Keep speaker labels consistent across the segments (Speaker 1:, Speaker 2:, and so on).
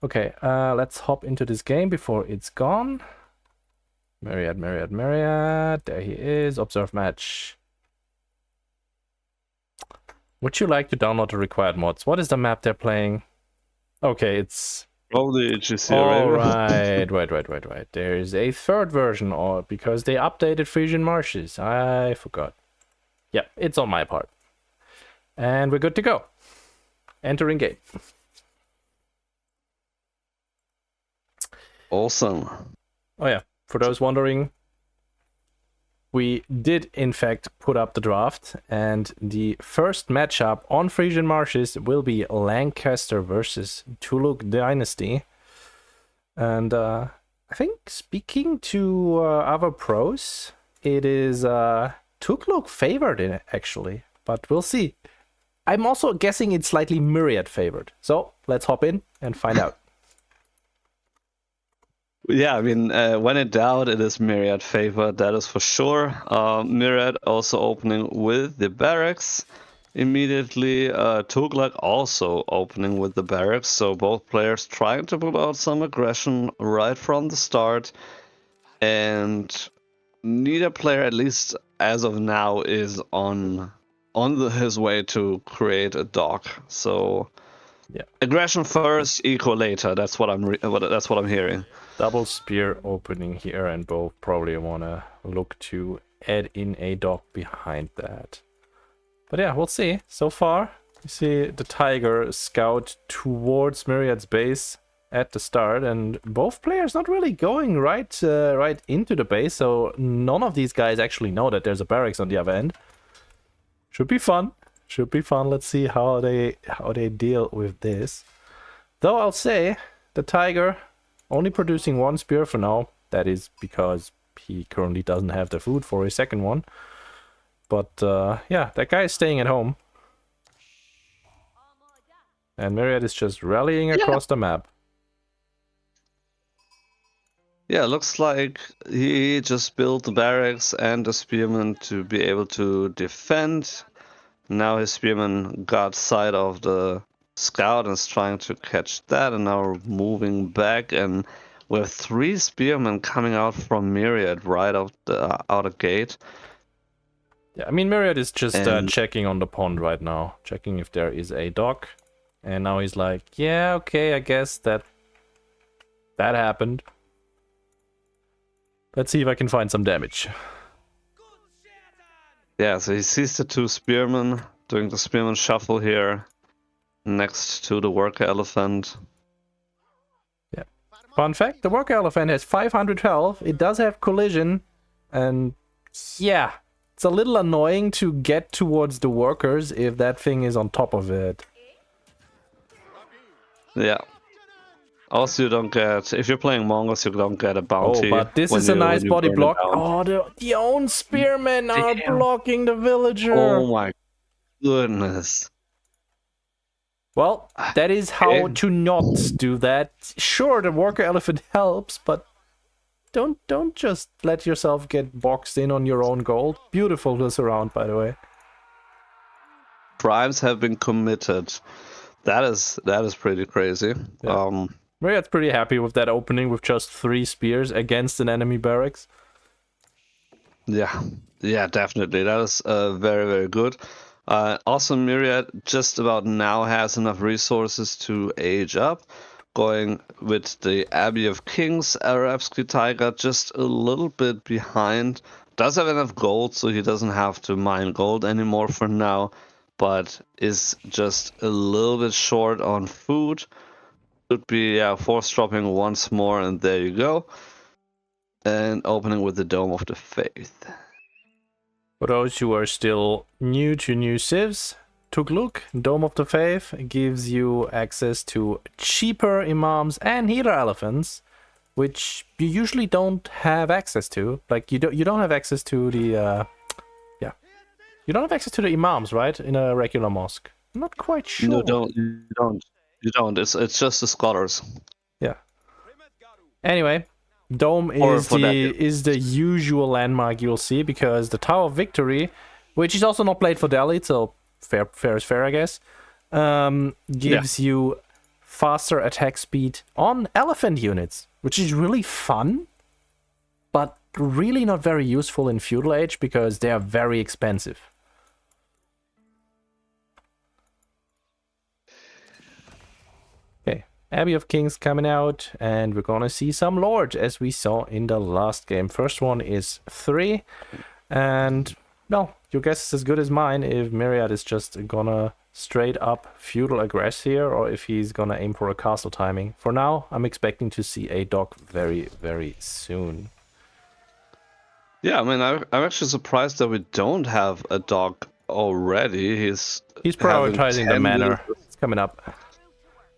Speaker 1: Okay, let's hop into this game before it's gone. Myriad. There he is. Observe match. Would you like to download the required mods? What is the map they're playing? Okay, it's...
Speaker 2: Probably HGC
Speaker 1: Alright, wait. There is a third version, or because they updated Frisian Marshes. I forgot. Yeah, it's on my part. And we're good to go. Entering game.
Speaker 2: Awesome.
Speaker 1: Oh yeah, for those wondering, we did in fact put up the draft, and the first matchup on Frisian Marshes will be Lancaster versus Tughlaq Dynasty. And I think speaking to other pros, it is Tughlaq favored in it actually, but we'll see. I'm also guessing it's slightly Myriad favored. So let's hop in and find out.
Speaker 2: Yeah, I mean, when in doubt, it is Myriad favored, that is for sure. Myriad also opening with the barracks immediately. Tughlaq also opening with the barracks, so both players trying to put out some aggression right from the start. And neither player, at least as of now, is on his way to create a dock. So
Speaker 1: yeah,
Speaker 2: aggression first, eco later. That's what I'm hearing.
Speaker 1: Double spear opening here, and both probably want to look to add in a dock behind that. But yeah, we'll see. So far, you see the Tiger scout towards Myriad's base at the start, and both players not really going right into the base, so none of these guys actually know that there's a barracks on the other end. Should be fun. Let's see how they deal with this. Though I'll say the Tiger only producing one spear for now. That is because he currently doesn't have the food for his second one. But yeah, that guy is staying at home. And Myriad is just rallying across the map.
Speaker 2: Yeah, looks like he just built the barracks and the spearman to be able to defend. Now his spearman got sight of the scout and is trying to catch that, and now we're moving back, and with 3 spearmen coming out from Myriad right out the gate.
Speaker 1: Yeah, I mean, Myriad is just checking on the pond right now, checking if there is a dock, and now he's like, yeah, okay, I guess that happened. Let's see if I can find some damage.
Speaker 2: Yeah, so he sees the 2 spearmen doing the spearman shuffle here next to the worker elephant.
Speaker 1: Yeah. Fun fact, the worker elephant has 500 health. It does have collision, and yeah, it's a little annoying to get towards the workers if that thing is on top of it.
Speaker 2: Yeah. Also, you don't get, if you're playing Mongols, you don't get a bounty.
Speaker 1: Oh, but this is a nice body block. Oh, the own spearmen are blocking the villager.
Speaker 2: Oh my goodness.
Speaker 1: Well, that is how to not do that. Sure, the worker elephant helps, but don't just let yourself get boxed in on your own gold. Beautiful to surround, by the way.
Speaker 2: Crimes have been committed. That is pretty crazy.
Speaker 1: Yeah. Myriad's pretty happy with that opening with just 3 spears against an enemy barracks.
Speaker 2: Yeah, definitely. That is very, very good. Also, Myriad just about now has enough resources to age up. Going with the Abbey of Kings, Arabsky Tiger just a little bit behind. Does have enough gold, so he doesn't have to mine gold anymore for now, but is just a little bit short on food. Should be force dropping once more, and there you go. And opening with the Dome of the Faith.
Speaker 1: For those who are still new to new civs, Tughlaq, Dome of the Faith, gives you access to cheaper imams and healer elephants, which you usually don't have access to. Like you don't have access to the you don't have access to the imams, right? In a regular mosque. I'm not quite sure.
Speaker 2: No, you don't. It's just the scholars.
Speaker 1: Yeah. Anyway, Dome is the usual landmark you'll see, because the Tower of Victory, which is also not played for Delhi, so fair is fair, I guess, gives you faster attack speed on elephant units, which is really fun, but really not very useful in Feudal Age because they are very expensive. Okay, Abbey of Kings coming out, and we're gonna see some lords as we saw in the last game. First one is 3, and well, your guess is as good as mine if Myriad is just gonna straight up feudal aggress here, or if he's gonna aim for a castle timing. For now, I'm expecting to see a dock very, very soon.
Speaker 2: Yeah, I mean, I'm actually surprised that we don't have a dock already. He's
Speaker 1: prioritizing the manor. It's coming up.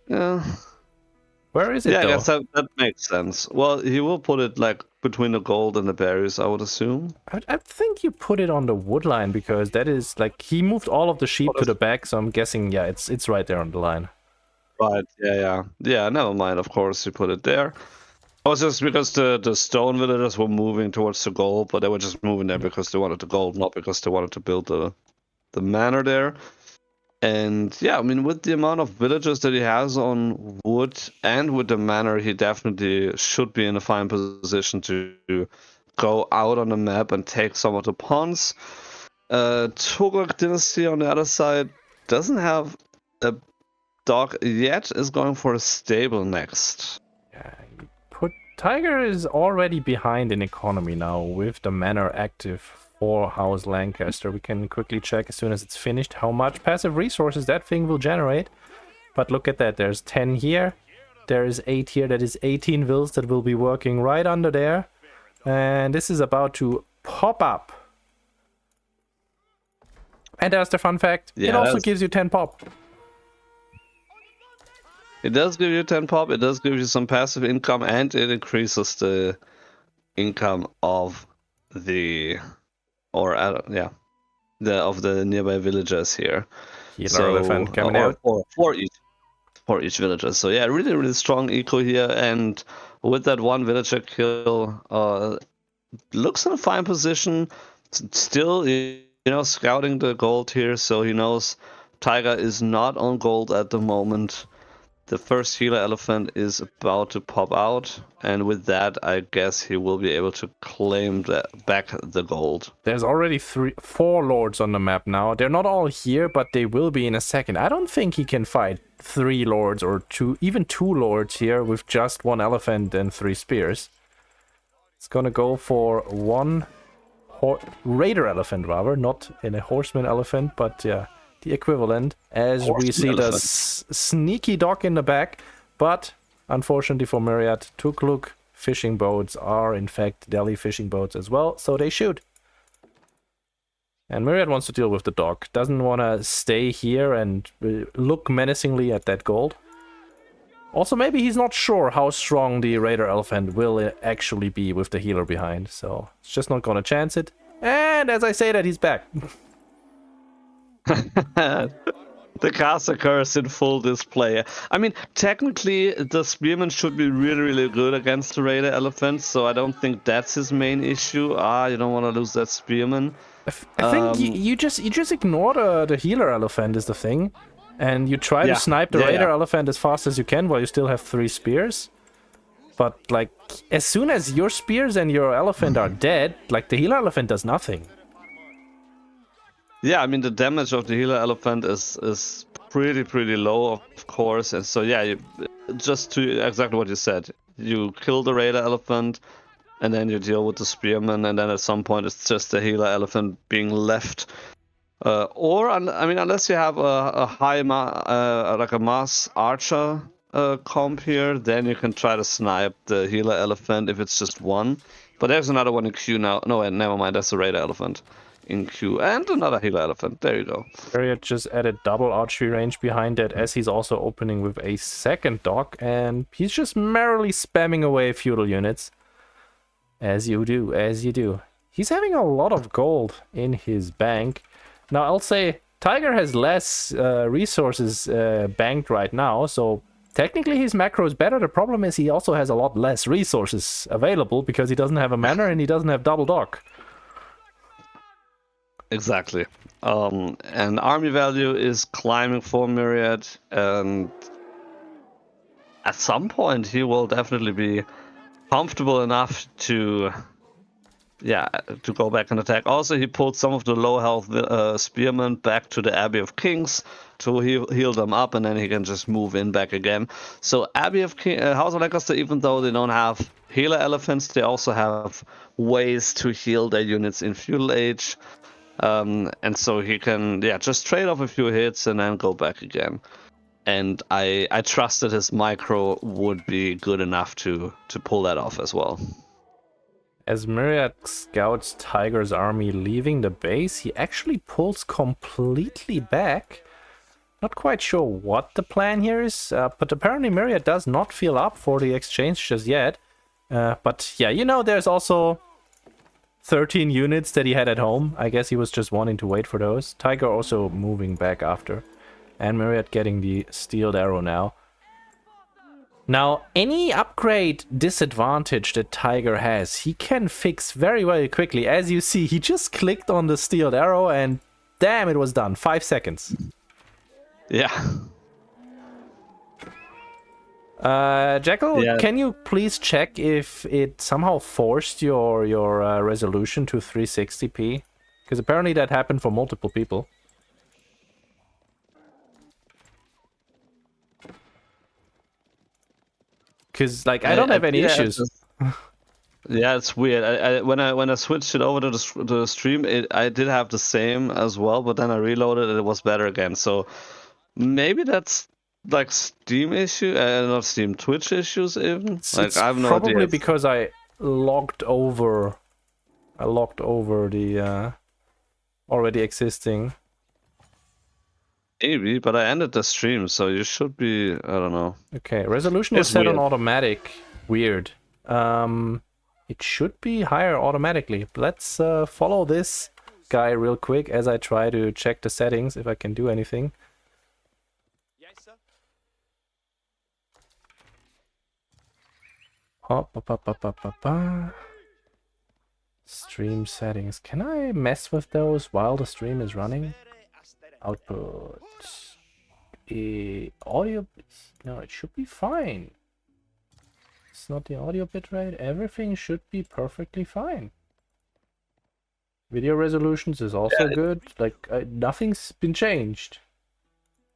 Speaker 2: Yeah.
Speaker 1: Where is it,
Speaker 2: yeah,
Speaker 1: though?
Speaker 2: I guess that makes sense. Well, he will put it like between the gold and the berries, I would assume.
Speaker 1: I think you put it on the wood line because that is like he moved all of the sheep to the back, so I'm guessing it's right there on the line.
Speaker 2: Right. Yeah. Never mind. Of course, you put it there. It was just because the stone villagers were moving towards the gold, but they were just moving there because they wanted the gold, not because they wanted to build the manor there. And yeah, I mean, with the amount of villagers that he has on wood and with the manor, he definitely should be in a fine position to go out on the map and take some of the pawns. Tughlaq Dynasty on the other side doesn't have a dock yet, is going for a stable next.
Speaker 1: Yeah, Tiger is already behind in economy now with the manor active for House Lancaster. We can quickly check as soon as it's finished how much passive resources that thing will generate. But look at that, there's 10 here, there is 8 here, that is 18 vills that will be working right under there. And this is about to pop up. And there's the fun fact, it also gives you 10 pop.
Speaker 2: It does give you 10 pop, it does give you some passive income, and it increases the income of the nearby villagers here.
Speaker 1: Healer elephant coming out.
Speaker 2: For each villager. So yeah, really, really strong eco here, and with that one villager kill, looks in a fine position. Still, scouting the gold here, so he knows Tiger is not on gold at the moment. The first healer elephant is about to pop out, and with that, I guess he will be able to claim back the gold.
Speaker 1: There's already 4 lords on the map now. They're not all here, but they will be in a second. I don't think he can fight 3 lords or 2, even 2 lords here with just 1 elephant and 3 spears. It's gonna go for 1 raider elephant, rather, not in a horseman elephant, but yeah. The equivalent, as we see the sneaky dock in the back, but unfortunately for Myriad, Tughlaq fishing boats are in fact Delhi fishing boats as well, so they shoot. And Myriad wants to deal with the dock, doesn't want to stay here and look menacingly at that gold. Also, maybe he's not sure how strong the raider elephant will actually be with the healer behind, so it's just not gonna chance it. And as I say that, he's back.
Speaker 2: The caster curse in full display. I mean, technically, the spearman should be really, really good against the raider elephant, so I don't think that's his main issue. You don't want to lose that spearman.
Speaker 1: I think you just ignore the healer elephant is the thing, and you try to snipe the raider elephant as fast as you can while you still have 3 spears. But like, as soon as your spears and your elephant are dead, like the healer elephant does nothing.
Speaker 2: Yeah, I mean, the damage of the healer elephant is pretty low, of course. And so, yeah, just to exactly what you said, you kill the raider elephant, and then you deal with the spearman, and then at some point it's just the healer elephant being left. Unless you have a high like a mass archer comp here, then you can try to snipe the healer elephant if it's just one. But there's another one in queue now. No, never mind, that's the raider elephant in queue, and another healer elephant. There you go.
Speaker 1: Myriad just added double archery range behind it, as he's also opening with a second dock, and he's just merrily spamming away feudal units. As you do. He's having a lot of gold in his bank. Now, I'll say Tiger has less resources banked right now, so technically his macro is better. The problem is he also has a lot less resources available because he doesn't have a manor and he doesn't have double dock.
Speaker 2: Exactly. And army value is climbing for Myriad, and at some point he will definitely be comfortable enough to go back and attack. Also, he pulled some of the low health spearmen back to the Abbey of Kings to heal them up, and then he can just move in back again. So Abbey of House of Lancaster, even though they don't have healer elephants, they also have ways to heal their units in feudal age. And so he can just trade off a few hits and then go back again. And I trust that his micro would be good enough to pull that off as well.
Speaker 1: As Myriad scouts Tiger's army leaving the base, he actually pulls completely back. Not quite sure what the plan here is, but apparently Myriad does not feel up for the exchange just yet. But yeah, you know, there's also 13 units that he had at home. I guess he was just wanting to wait for those. Tiger also moving back after. And Myriad getting the steeled arrow now. Now, any upgrade disadvantage that Tiger has, he can fix very, very quickly. As you see, he just clicked on the steeled arrow and damn, it was done. 5 seconds.
Speaker 2: Yeah.
Speaker 1: Jekyll, can you please check if it somehow forced your resolution to 360p? Because apparently that happened for multiple people. Because, like, I don't have any issues.
Speaker 2: Yeah, it's weird. When I switched it over to the stream, I did have the same as well, but then I reloaded and it was better again. So maybe that's like Steam issue, not Steam, Twitch issues even.
Speaker 1: It's I have no probably idea. Because I logged over the already existing.
Speaker 2: Maybe, but I ended the stream, so you should be, I don't know.
Speaker 1: Okay, resolution was set on automatic. Weird. It should be higher automatically. Let's follow this guy real quick as I try to check the settings, if I can do anything.
Speaker 3: Yes, sir.
Speaker 1: Stream settings. Can I mess with those while the stream is running? Output. Audio. No, it should be fine. It's not the audio bitrate. Everything should be perfectly fine. Video resolutions is also good. Like, nothing's been changed.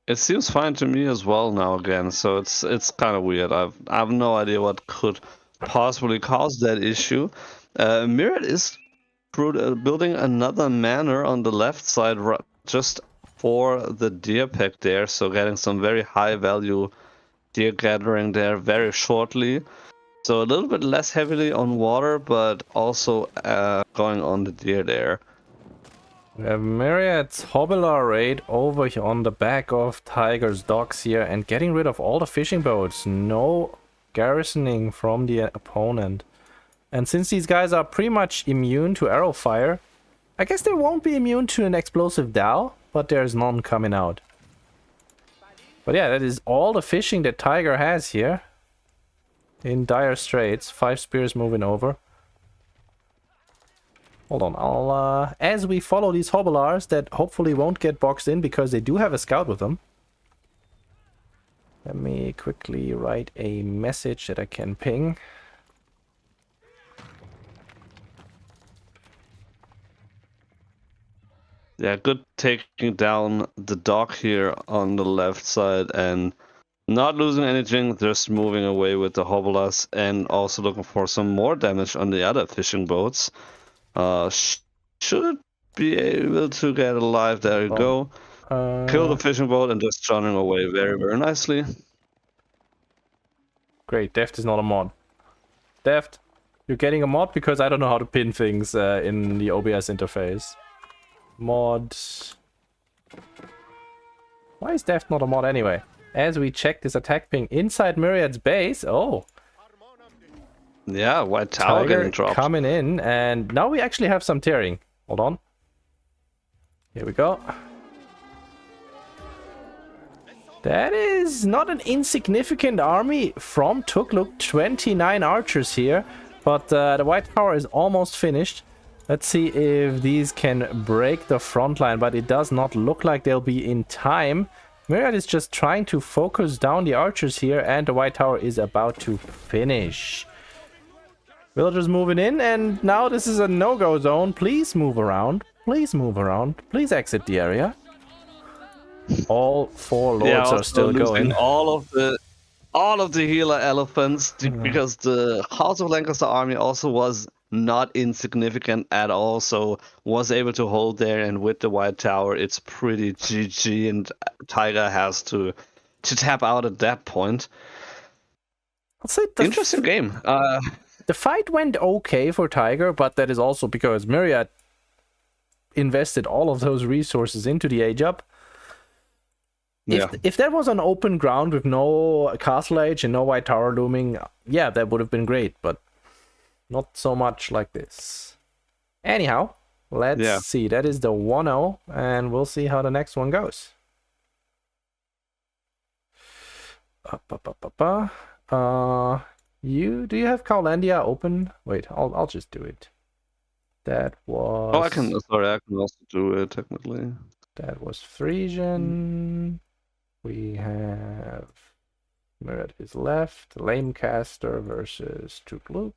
Speaker 2: It seems fine to me as well now again, so it's kind of weird. I have no idea what could possibly cause that issue. Myriad is building another manor on the left side, just for the deer pack there, so getting some very high value deer gathering there very shortly. So a little bit less heavily on water, but also going on the deer there.
Speaker 1: We have Myriad's Hobbler raid over here on the back of Tiger's docks here and getting rid of all the fishing boats. No garrisoning from the opponent. And since these guys are pretty much immune to arrow fire, I guess they won't be immune to an explosive dhow, but there's none coming out. But yeah, that is all the fishing that Tiger has here. In dire straits. 5 spears moving over. Hold on, I'll as we follow these hobblars that hopefully won't get boxed in because they do have a scout with them. Let me quickly write a message that I can ping.
Speaker 2: Yeah, good taking down the dock here on the left side and not losing anything, just moving away with the hobblers and also looking for some more damage on the other fishing boats. Should be able to get alive. There you go. Kill the fishing boat and just running away very, very nicely.
Speaker 1: Great, Deft is not a mod. Deft, you're getting a mod because I don't know how to pin things in the OBS interface. Mod. Why is Deft not a mod anyway? As we check this attack ping inside Myriad's base. Oh.
Speaker 2: Yeah, White Tower getting dropped.
Speaker 1: Coming in, and now we actually have some tearing. Hold on. Here we go. That is not an insignificant army from Tughlaq. 29 archers here, but the White Tower is almost finished. Let's see if these can break the front line, but it does not look like they'll be in time. Myriad is just trying to focus down the archers here, and the white tower is about to finish. Villagers moving in, and now this is a no-go zone. Please move around. Please move around. Please exit the area. All 4 lords are still
Speaker 2: losing
Speaker 1: going.
Speaker 2: all of the healer elephants because the House of Lancaster army also was not insignificant at all, so was able to hold there, and with the white tower it's pretty GG, and Tiger has to tap out at that point.
Speaker 1: I'll say
Speaker 2: Interesting game.
Speaker 1: The fight went okay for Tiger, but that is also because Myriad invested all of those resources into the age up. If that was on open ground with no castle age and no white tower looming, yeah, that would have been great, but not so much like this. Anyhow, let's see. That is the 1-0, and we'll see how the next one goes. Do you have Kaulandia open? Wait, I'll just do it. That was...
Speaker 2: I can also do it, technically.
Speaker 1: That was Frisian. We have Myriad is left. Lancaster versus Tughlaq.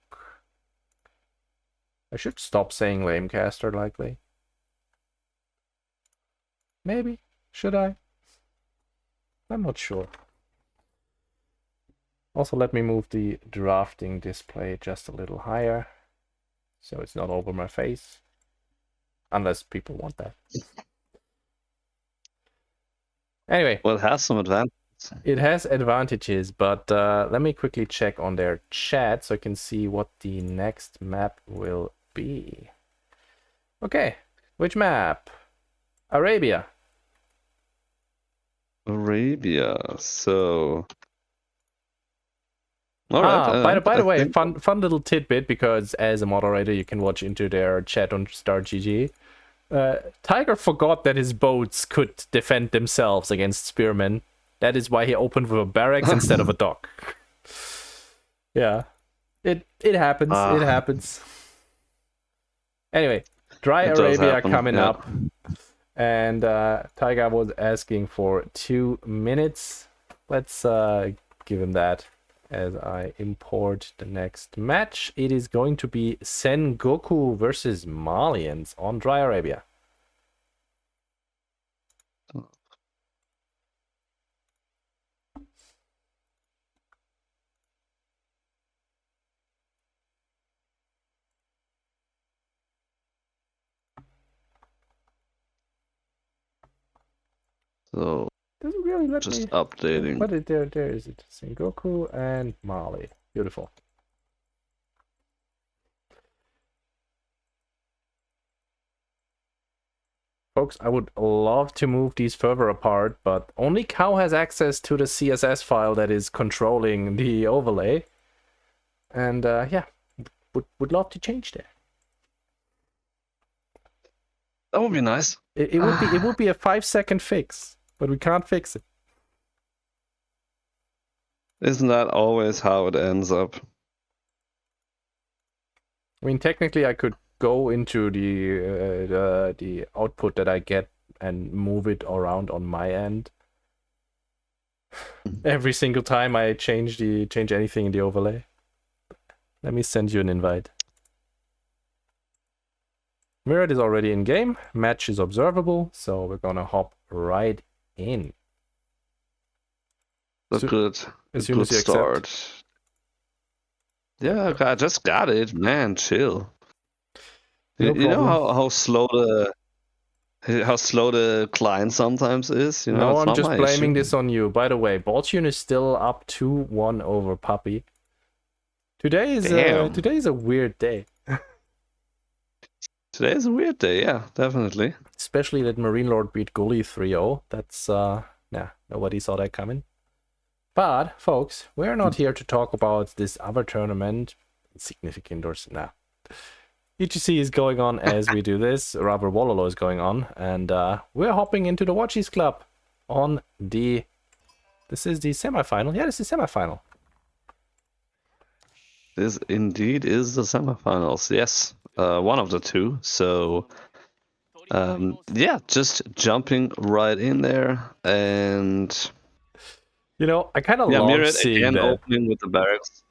Speaker 1: I should stop saying Lancaster, likely. Maybe. Should I? I'm not sure. Also, let me move the drafting display just a little higher, so it's not over my face. Unless people want that. Anyway.
Speaker 2: Well, it has some advantages.
Speaker 1: It has advantages, but let me quickly check on their chat so I can see what the next map will be. Okay, which map? Arabia.
Speaker 2: Arabia, so... Alright,
Speaker 1: by the way, fun little tidbit, because as a moderator you can watch into their chat on StarGG. Tiger forgot that his boats could defend themselves against spearmen. That is why he opened with a barracks instead of a dock. Yeah, it happens. It happens. Anyway, Dry Arabia coming up, and Tiger was asking for 2 minutes. Let's give him that. As I import the next match, it is going to be Sengoku versus Malians on Dry Arabia.
Speaker 2: So
Speaker 1: doesn't really let
Speaker 2: just
Speaker 1: me...
Speaker 2: updating.
Speaker 1: But there is it. Sengoku and Mali. Beautiful. Folks, I would love to move these further apart, but only Cow has access to the CSS file that is controlling the overlay. And yeah, would love to change that.
Speaker 2: That would be nice.
Speaker 1: It would be a 5-second fix, but we can't fix it.
Speaker 2: Isn't that always how it ends up?
Speaker 1: I mean, technically, I could go into the output that I get and move it around on my end. Every single time I change anything in the overlay. Let me send you an invite. Myriad is already in game. Match is observable, so we're gonna hop right in.
Speaker 2: That's good.
Speaker 1: As soon as you accept.
Speaker 2: Yeah, I just got it, man. Chill.
Speaker 1: No
Speaker 2: you know how slow the client sometimes is. You know,
Speaker 1: no,
Speaker 2: it's
Speaker 1: I'm
Speaker 2: not
Speaker 1: just
Speaker 2: my
Speaker 1: blaming
Speaker 2: issue.
Speaker 1: this on you. By the way, Boltune is still up 2-1 over Puppy. Today is a weird day.
Speaker 2: Today is a weird day, yeah, definitely.
Speaker 1: Especially that Marine Lord beat Gully 3-0. That's nobody saw that coming. But folks, we're not here to talk about this other tournament. Insignificant or nah. EGC is going on as we do this. Rubber Wololo is going on, and we're hopping into the Warchief Club on the... This is the semifinal. Yeah, this is semifinal.
Speaker 2: This indeed is the semifinals. Yes, one of the two. So Yeah, just jumping right in there, and
Speaker 1: You know, I kind of
Speaker 2: yeah,
Speaker 1: love
Speaker 2: Myriad
Speaker 1: seeing
Speaker 2: again
Speaker 1: that.
Speaker 2: opening with the barracks.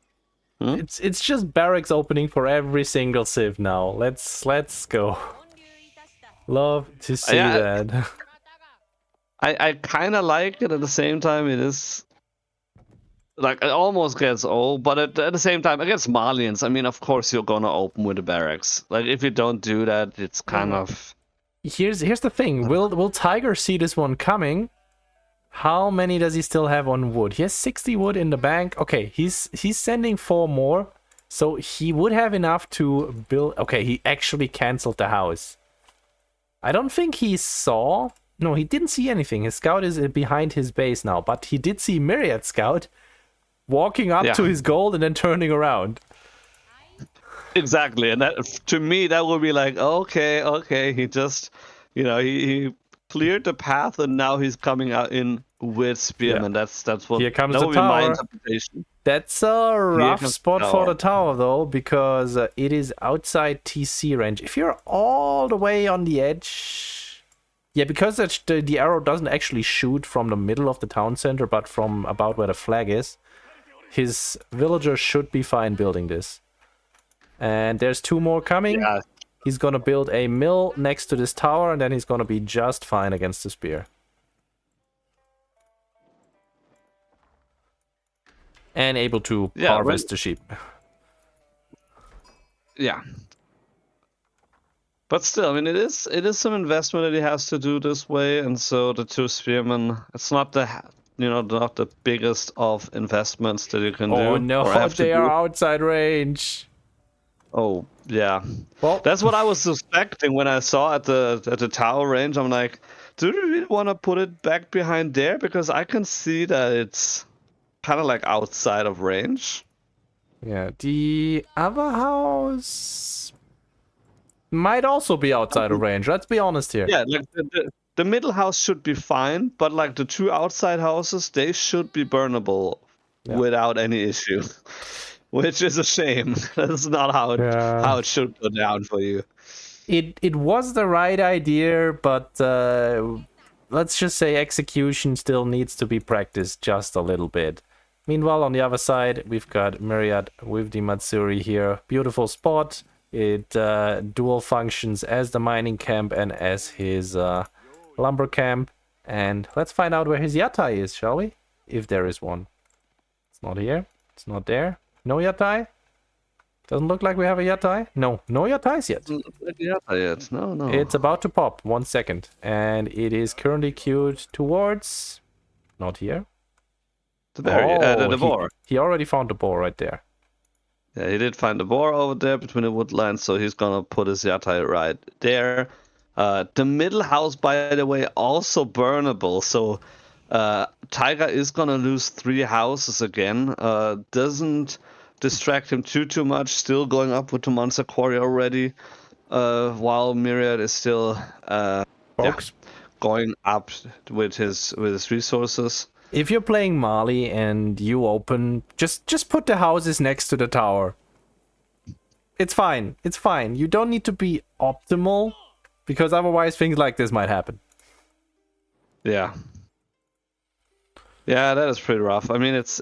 Speaker 1: It's just barracks opening for every single civ now. Let's go. Love to see
Speaker 2: Yeah,
Speaker 1: that.
Speaker 2: I kind of like it. At the same time, it is like it almost gets old, but at the same time, against Malians, I mean, of course you're gonna open with the barracks. Like if you don't do that, it's kind of.
Speaker 1: Here's the thing. Will Tiger see this one coming? How many does he still have on wood? He has 60 wood in the bank. Okay, he's sending 4 more. So he would have enough to build. Okay, he actually canceled the house. I don't think he saw. No, he didn't see anything. His scout is behind his base now, but he did see Myriad scout walking up to his gold and then turning around.
Speaker 2: Exactly, and that to me that would be like, okay, he just, he cleared the path and now he's coming out in with spearmen. That's what.
Speaker 1: Here comes
Speaker 2: that
Speaker 1: the
Speaker 2: would be my
Speaker 1: tower.
Speaker 2: interpretation.
Speaker 1: That's a rough
Speaker 2: comes the
Speaker 1: spot for the
Speaker 2: tower.
Speaker 1: tower though, because it is outside TC range. If you're all the way on the edge, yeah, because the arrow doesn't actually shoot from the middle of the town center, but from about where the flag is. His villagers should be fine building this. And there's 2 more coming.
Speaker 2: Yeah.
Speaker 1: He's gonna build a mill next to this tower, and then he's gonna be just fine against the spear. And able to harvest the sheep.
Speaker 2: Yeah. But still, I mean, it is some investment that he has to do this way, and so the 2 spearmen, it's not not the biggest of investments that you can do.
Speaker 1: Oh no,
Speaker 2: or have to
Speaker 1: they are
Speaker 2: do.
Speaker 1: outside range.
Speaker 2: Oh yeah,
Speaker 1: Well,
Speaker 2: that's what I was suspecting when I saw at the tower range. I'm like, do we really want to put it back behind there? Because I can see that it's kind of like outside of range.
Speaker 1: yeah, the other house might also be outside of range. Let's be honest here.
Speaker 2: Yeah, like the middle house should be fine, but like the 2 outside houses, they should be burnable without any issue. Which is a shame. That's not how it should go down for you.
Speaker 1: It was the right idea, but let's just say execution still needs to be practiced just a little bit. Meanwhile, on the other side, we've got Myriad with the Matsuri here. Beautiful spot. It dual functions as the mining camp and as his lumber camp. And let's find out where his yatai is, shall we? If there is one. It's not here. It's not there. No yatai? Doesn't look like we have a yatai. No yatais yet.
Speaker 2: No.
Speaker 1: It's about to pop. 1 second. And it is currently queued towards... Not here.
Speaker 2: The boar.
Speaker 1: He already found the boar right there.
Speaker 2: Yeah, he did find the boar over there between the woodlands, so he's gonna put his yatai right there. The middle house, by the way, also burnable, so Tiger is gonna lose 3 houses again. Doesn't distract him too much. Still going up with the monster quarry already, while Myriad is still going up with his resources.
Speaker 1: If you're playing Mali and you open, just put the houses next to the tower. It's fine. It's fine. You don't need to be optimal, because otherwise things like this might happen.
Speaker 2: Yeah. Yeah, that is pretty rough. I mean, it's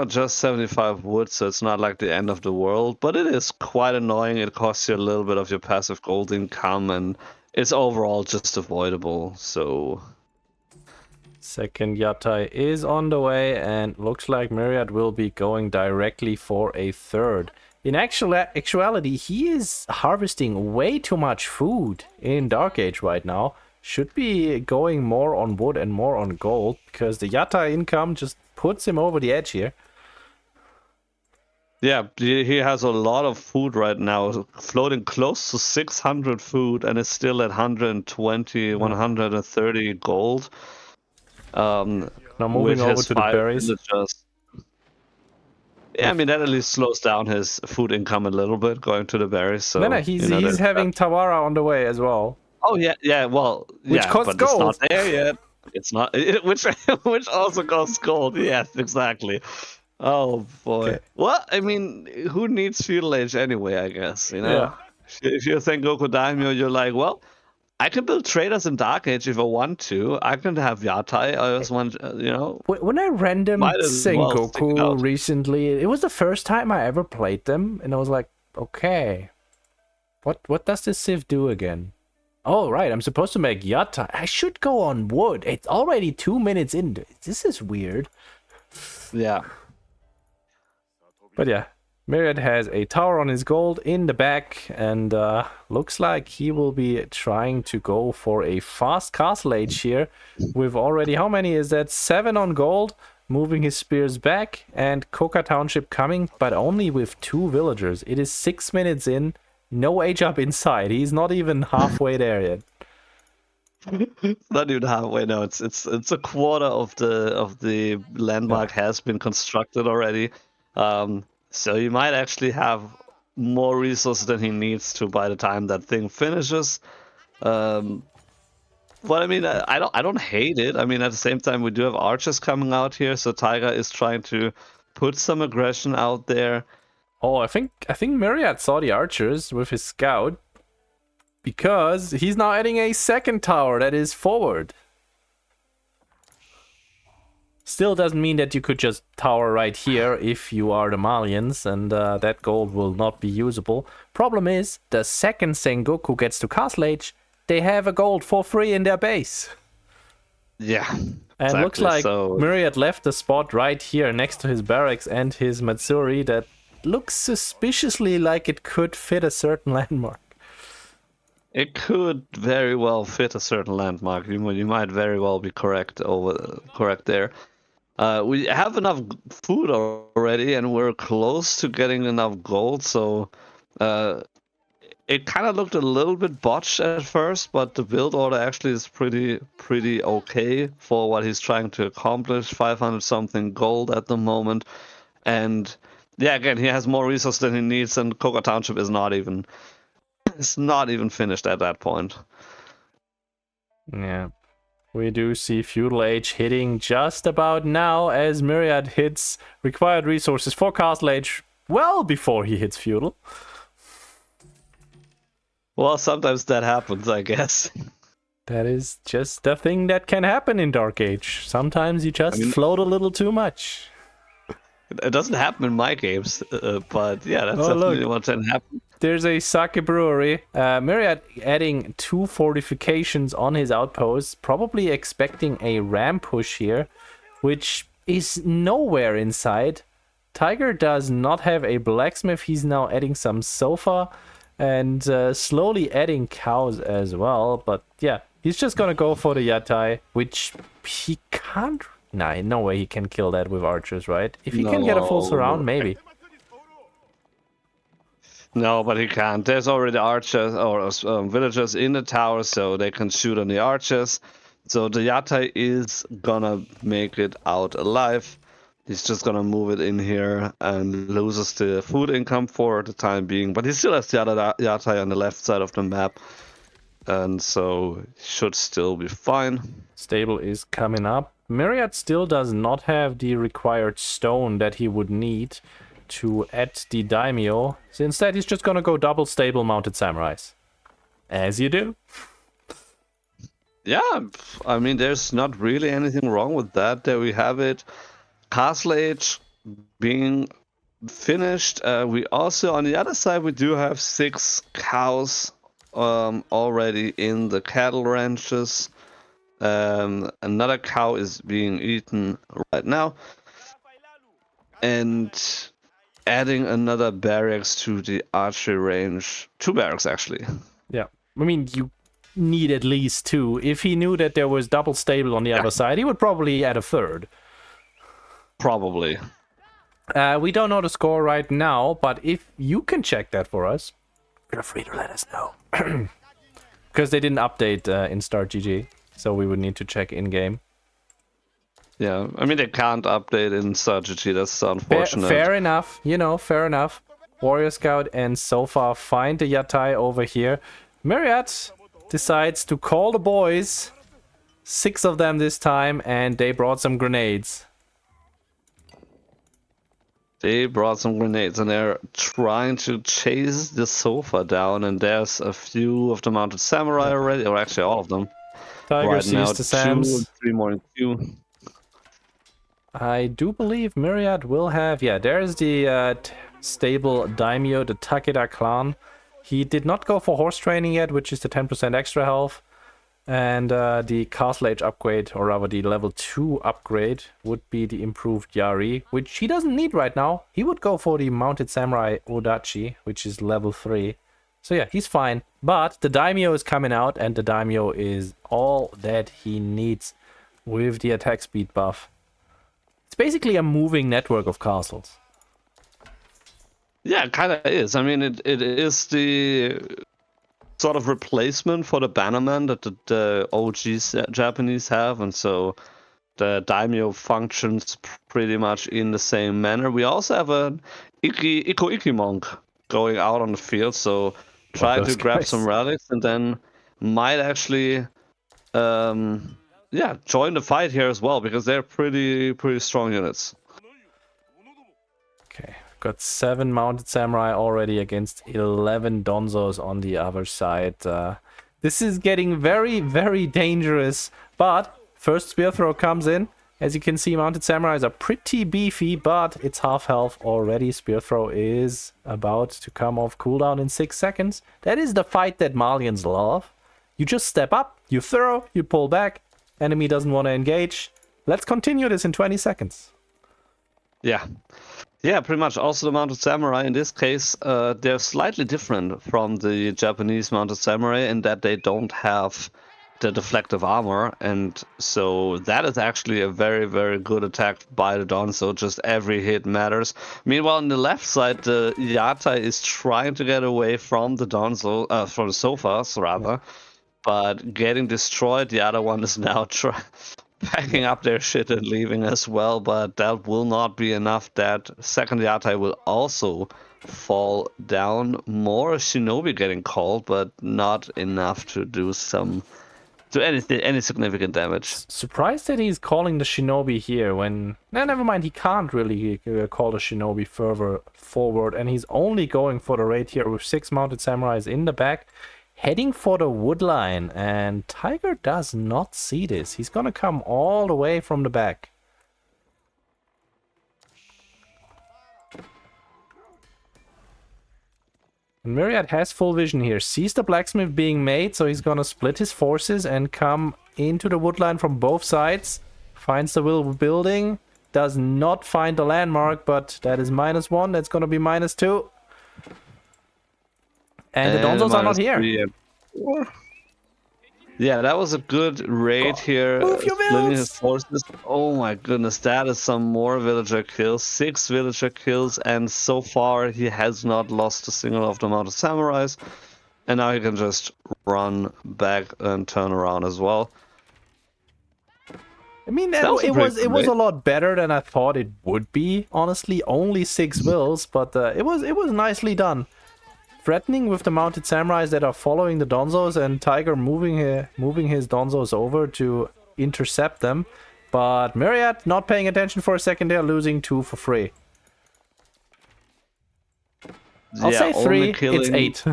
Speaker 2: just 75 wood, so it's not like the end of the world, but it is quite annoying. It costs you a little bit of your passive gold income, and it's overall just avoidable, so...
Speaker 1: Second yatai is on the way, and looks like Myriad will be going directly for a third. In actuality, he is harvesting way too much food in Dark Age right now. Should be going more on wood and more on gold, because the yatai income just puts him over the edge here.
Speaker 2: Yeah, he has a lot of food right now, floating close to 600 food, and is still at 120, 130 gold.
Speaker 1: Now moving over to the berries.
Speaker 2: Yeah, I mean, that at least slows down his food income a little bit, going to the berries. So
Speaker 1: No, he's having Tawara on the way as well.
Speaker 2: Oh yeah, well,
Speaker 1: which costs gold.
Speaker 2: It's not there yet. It's not, which also costs gold. Yes, exactly. Oh boy. Okay. Well, I mean, who needs feudal age anyway? I guess
Speaker 1: Yeah.
Speaker 2: If you're Sengoku Daimyo, you're like, well, I can build traders in Dark Age if I want to. I can have Yatai. I just want,
Speaker 1: When I randomed
Speaker 2: Might as well stick it
Speaker 1: Sengoku
Speaker 2: out.
Speaker 1: recently, it was the first time I ever played them, and I was like, okay, what does this Civ do again? Oh, right, I'm supposed to make Yatai. I should go on wood. It's already 2 minutes in. This is weird.
Speaker 2: Yeah.
Speaker 1: But yeah, Myriad has a tower on his gold in the back, and looks like he will be trying to go for a fast castle age here. With already, how many is that? 7 on gold, moving his spears back, and Coca Township coming, but only with 2 villagers. It is 6 minutes in, no age up inside. He's not even halfway there yet.
Speaker 2: Not even halfway. No, it's a quarter of the landmark has been constructed already. So you might actually have more resources than he needs to by the time that thing finishes. But I mean, I don't hate it. I mean, at the same time, we do have archers coming out here, so Tiger is trying to put some aggression out there.
Speaker 1: Oh, I think Myriad saw the archers with his scout, because he's now adding a second tower that is forward. Still doesn't mean that you could just tower right here if you are the Malians, and that gold will not be usable. Problem is, the second Sengoku gets to Castle Age, they have a gold for free in their base.
Speaker 2: Yeah.
Speaker 1: And
Speaker 2: exactly.
Speaker 1: looks like
Speaker 2: So
Speaker 1: Myriad left the spot right here next to his barracks and his Matsuri that looks suspiciously like it could fit a certain landmark.
Speaker 2: it could very well fit a certain landmark. You might very well be correct there. We have enough food already, and we're close to getting enough gold. So it kind of looked a little bit botched at first, but the build order actually is pretty okay for what he's trying to accomplish. 500 something gold at the moment, and yeah, again, he has more resources than he needs, and Coca Township is not even finished at that point.
Speaker 1: Yeah. We do see Feudal Age hitting just about now as Myriad hits required resources for Castle Age well before he hits Feudal.
Speaker 2: Well, sometimes that happens, I guess.
Speaker 1: That is just the thing that can happen in Dark Age. Sometimes you just float a little too much.
Speaker 2: It doesn't happen in my games, but yeah, that's definitely what can happen.
Speaker 1: There's a sake brewery. Myriad adding 2 fortifications on his outposts, probably expecting a ram push here, which is nowhere inside. Tiger does not have a blacksmith. He's now adding some sofa and slowly adding cows as well. But yeah, he's just gonna go for the yatai, which he can't. Nah, no way he can kill that with archers, right? If he can get a full surround, maybe.
Speaker 2: No, but he can't. There's already archers or villagers in the tower, so they can shoot on the archers. So the yatai is gonna make it out alive. He's just gonna move it in here and loses the food income for the time being. But he still has the other yatai on the left side of the map, and so should still be fine.
Speaker 1: Stable is coming up. Myriad still does not have the required stone that he would need to add the Daimyo. So instead, he's just gonna go double stable mounted samurais. As you do.
Speaker 2: Yeah, I mean, there's not really anything wrong with that. There we have it. Castle Age being finished. We also, on the other side, we do have 6 cows already in the cattle ranches. Another cow is being eaten right now. And adding another barracks to the archery range. 2 barracks, actually.
Speaker 1: Yeah. I mean, you need at least 2. If he knew that there was double stable on the other side, he would probably add a 3rd.
Speaker 2: Probably.
Speaker 1: We don't know the score right now, but if you can check that for us, feel free to let us know. Because they didn't update in Start GG, so we would need to check in-game.
Speaker 2: Yeah, I mean, they can't update in strategy, that's unfortunate.
Speaker 1: Fair enough, fair enough. Warrior Scout and Sofa find the Yatai over here. Myriad decides to call the boys. 6 of them this time, and they brought some grenades.
Speaker 2: They brought some grenades and they're trying to chase the sofa down, and there's a few of the mounted samurai already, or actually all of them.
Speaker 1: Tiger
Speaker 2: Right
Speaker 1: sees
Speaker 2: now,
Speaker 1: the
Speaker 2: 2
Speaker 1: Sams.
Speaker 2: and 3 more in queue.
Speaker 1: I do believe Myriad will have... Yeah, there's the stable Daimyo, the Takeda clan. He did not go for horse training yet, which is the 10% extra health. And the Castle Age upgrade, or rather the level 2 upgrade, would be the improved Yari, which he doesn't need right now. He would go for the Mounted Samurai Odachi, which is level 3. So yeah, he's fine. But the Daimyo is coming out, and the Daimyo is all that he needs with the attack speed buff. It's basically a moving network of castles.
Speaker 2: Yeah, it kind of is. I mean, it is the sort of replacement for the bannerman that the OG Japanese have, and so the daimyo functions pretty much in the same manner. We also have an Iki monk going out on the field, so trying to grab some relics, and then might actually join the fight here as well, because they're pretty strong units.
Speaker 1: Okay, got 7 mounted samurai already against 11 donzos on the other side. This is getting very, very dangerous, but first spear throw comes in. As you can see, mounted samurais are pretty beefy, but it's half health already. Spear throw is about to come off cooldown in 6 seconds. That is the fight that Malians love. You just step up, you throw, you pull back. Enemy doesn't want to engage. Let's continue this in 20 seconds.
Speaker 2: Yeah, pretty much. Also, the mounted samurai in this case, they're slightly different from the Japanese mounted samurai in that they don't have the deflective armor, and so that is actually a very, very good attack by the Donzo. Just every hit matters. Meanwhile, on the left side, the Yatai is trying to get away from the Donzo, from the sofas rather, but getting destroyed. The other one is now packing up their shit and leaving as well, but that will not be enough. That second Yatai will also fall down. More shinobi getting called, but not enough to do any significant damage.
Speaker 1: Surprised that he's calling the shinobi here when... Nah, never mind, he can't really call the shinobi further forward, and he's only going for the raid here with 6 mounted samurais in the back, heading for the wood line, and Tiger does not see this. He's gonna come all the way from the back. And Myriad has full vision here, sees the blacksmith being made, so he's gonna split his forces and come into the wood line from both sides. Finds the will building, does not find the landmark, but that is -1, that's gonna be -2. And the Donzos are not here.
Speaker 2: Yeah, that was a good raid here. Splitting his forces. Oh my goodness, that is some more villager kills. 6 villager kills, and so far he has not lost a single of the mounted samurais. And now he can just run back and turn around as well.
Speaker 1: I mean, it was a lot better than I thought it would be. Honestly, only 6 wills, but it was nicely done. Threatening with the mounted samurais that are following the Donzos, and Tiger moving his Donzos over to intercept them. But Myriad not paying attention for a second there, losing 2 for free. I'll say 3, it's 8.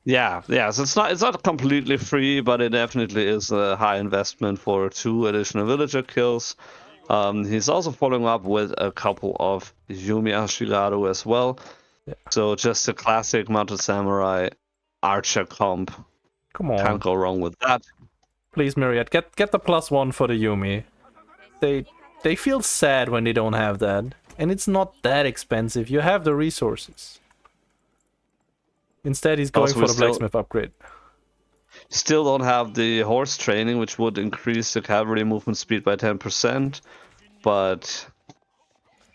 Speaker 2: Yeah, so it's not completely free, but it definitely is a high investment for 2 additional villager kills. He's also following up with a couple of Yumi Ashigaru as well. Yeah. So just a classic mounted samurai archer comp.
Speaker 1: Come on.
Speaker 2: Can't go wrong with that.
Speaker 1: Please, Myriad, get the +1 for the Yumi. They feel sad when they don't have that. And it's not that expensive. You have the resources. Instead, he's going for the blacksmith upgrade.
Speaker 2: Still don't have the horse training, which would increase the cavalry movement speed by 10%. But...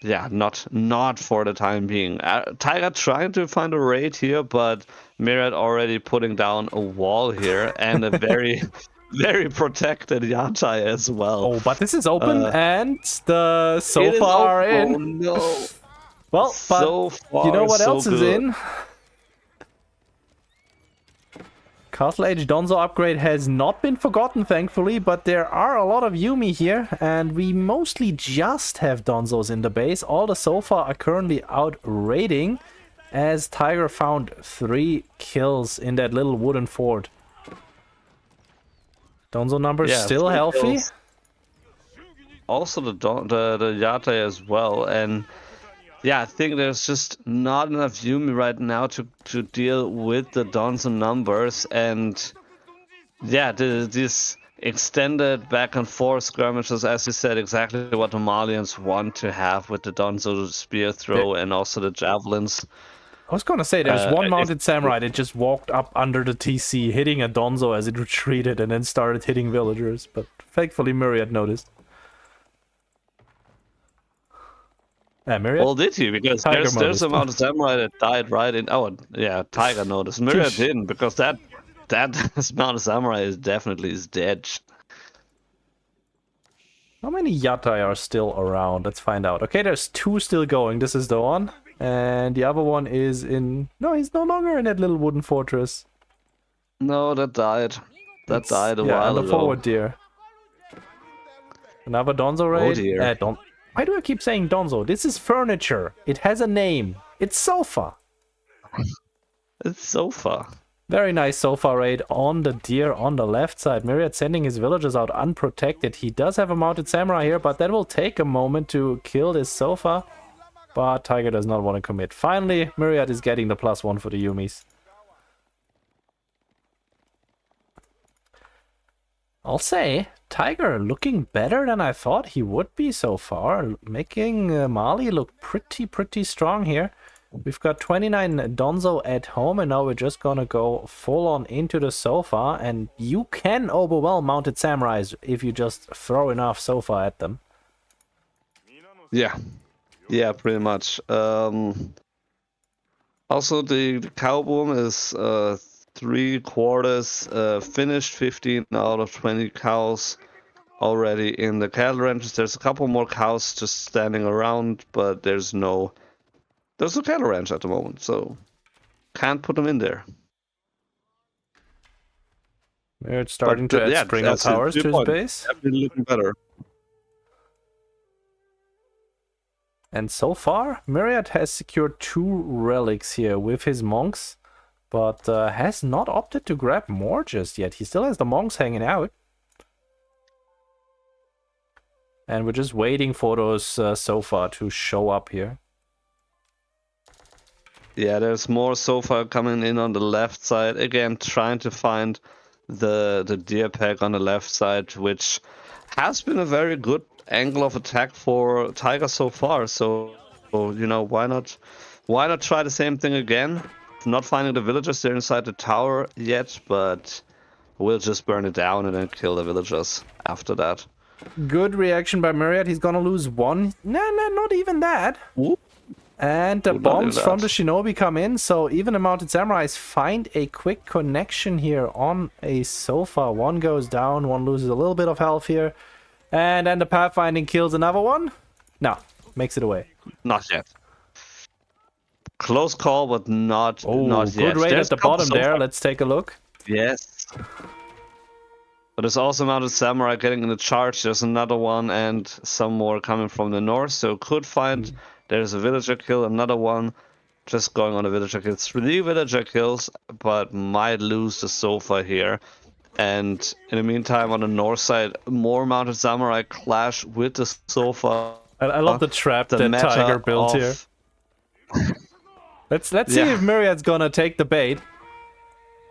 Speaker 2: yeah, not for the time being. Tiger trying to find a raid here, but Myriad already putting down a wall here, and a very, very protected Yatai as well.
Speaker 1: Oh, but this is open, and the sofa are in.
Speaker 2: Oh no.
Speaker 1: Well, but
Speaker 2: so far,
Speaker 1: you know what else
Speaker 2: good.
Speaker 1: is in? Castle Age Donzo upgrade has not been forgotten, thankfully, but there are a lot of Yumi here, and we mostly just have Donzos in the base. All the Sofa are currently out raiding, as Tiger found 3 kills in that little wooden fort. Donzo numbers still
Speaker 2: 3
Speaker 1: healthy.
Speaker 2: kills. Also the Yate as well, and yeah, I think there's just not enough Yumi right now to deal with the Donzo numbers, and yeah, this extended back and forth skirmishes, as you said, exactly what the Malians want to have with the Donzo spear throw and also the javelins.
Speaker 1: I was gonna say, there's one mounted samurai that just walked up under the TC, hitting a Donzo as it retreated, and then started hitting villagers, but thankfully Myriad noticed. Myriad?
Speaker 2: Well, did he? Because there's a mounted samurai that died right in... Oh, yeah, Tiger noticed. Myriad didn't, because that mounted samurai is definitely dead.
Speaker 1: How many Yatai are still around? Let's find out. Okay, there's 2 still going. This is the one. And the other one is in... No, he's no longer in that little wooden fortress.
Speaker 2: No, that died. That died a while
Speaker 1: the
Speaker 2: ago.
Speaker 1: forward deer. Another Donzo raid?
Speaker 2: Oh dear.
Speaker 1: Why do I keep saying Donzo? This is furniture. It has a name. It's Sofa.
Speaker 2: It's Sofa.
Speaker 1: Very nice Sofa raid on the deer on the left side. Myriad sending his villagers out unprotected. He does have a mounted samurai here, but that will take a moment to kill this Sofa. But Tiger does not want to commit. Finally, Myriad is getting the +1 for the Yumis. I'll say, Tiger looking better than I thought he would be so far. Making Mali look pretty strong here. We've got 29 Donzo at home, and now we're just gonna go full on into the Sofa. And you can overwhelm mounted samurais if you just throw enough Sofa at them.
Speaker 2: Yeah. Yeah, pretty much. Also, the cow boom is 3/4 finished. 15 out of 20 cows already in the cattle ranches. There's a couple more cows just standing around, but there's no cattle ranch at the moment, so can't put them in there.
Speaker 1: It's starting to add Springer Towers to his base.
Speaker 2: Definitely looking better.
Speaker 1: And so far, Myriad has secured 2 relics here with his monks, but has not opted to grab more just yet. He still has the monks hanging out. And we're just waiting for those Sofa to show up here.
Speaker 2: Yeah, there's more Sofa coming in on the left side. Again, trying to find the deer pack on the left side, which has been a very good angle of attack for Tiger so far. So you know, why not try the same thing again? Not finding the villagers there inside the tower yet, but we'll just burn it down and then kill the villagers after that.
Speaker 1: Good reaction by Myriad. He's gonna lose 1. No, not even that.
Speaker 2: Ooh.
Speaker 1: And the bombs from the shinobi come in, so even the mounted samurais find a quick connection here on a Sofa. 1 goes down, 1 loses a little bit of health here. And then the pathfinding kills another one. No, makes it away.
Speaker 2: Not yet. Close call, but not yet.
Speaker 1: Good raid at the bottom there. Let's take a look.
Speaker 2: Yes. But there's also mounted samurai getting in the charge. There's another one and some more coming from the north. So could find there's a villager kill, another one just going on a villager kill. 3 villager kills, but might lose the Sofa here. And in the meantime, on the north side, more mounted samurai clash with the Sofa.
Speaker 1: I love the trap that Tiger built here. Let's see if Myriad's gonna take the bait.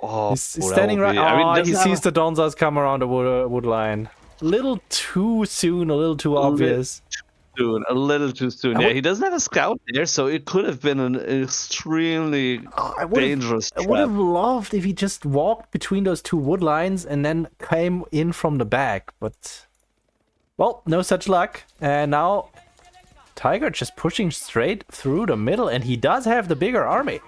Speaker 2: Oh,
Speaker 1: he's standing right. He sees the Donzas come around the wood line. A little too soon, a little too obvious.
Speaker 2: A little too soon. Yeah, he doesn't have a scout there, so it could have been an extremely dangerous trap.
Speaker 1: I would have loved if he just walked between those 2 wood lines and then came in from the back, but well, no such luck. And now Tiger just pushing straight through the middle, and he does have the bigger army.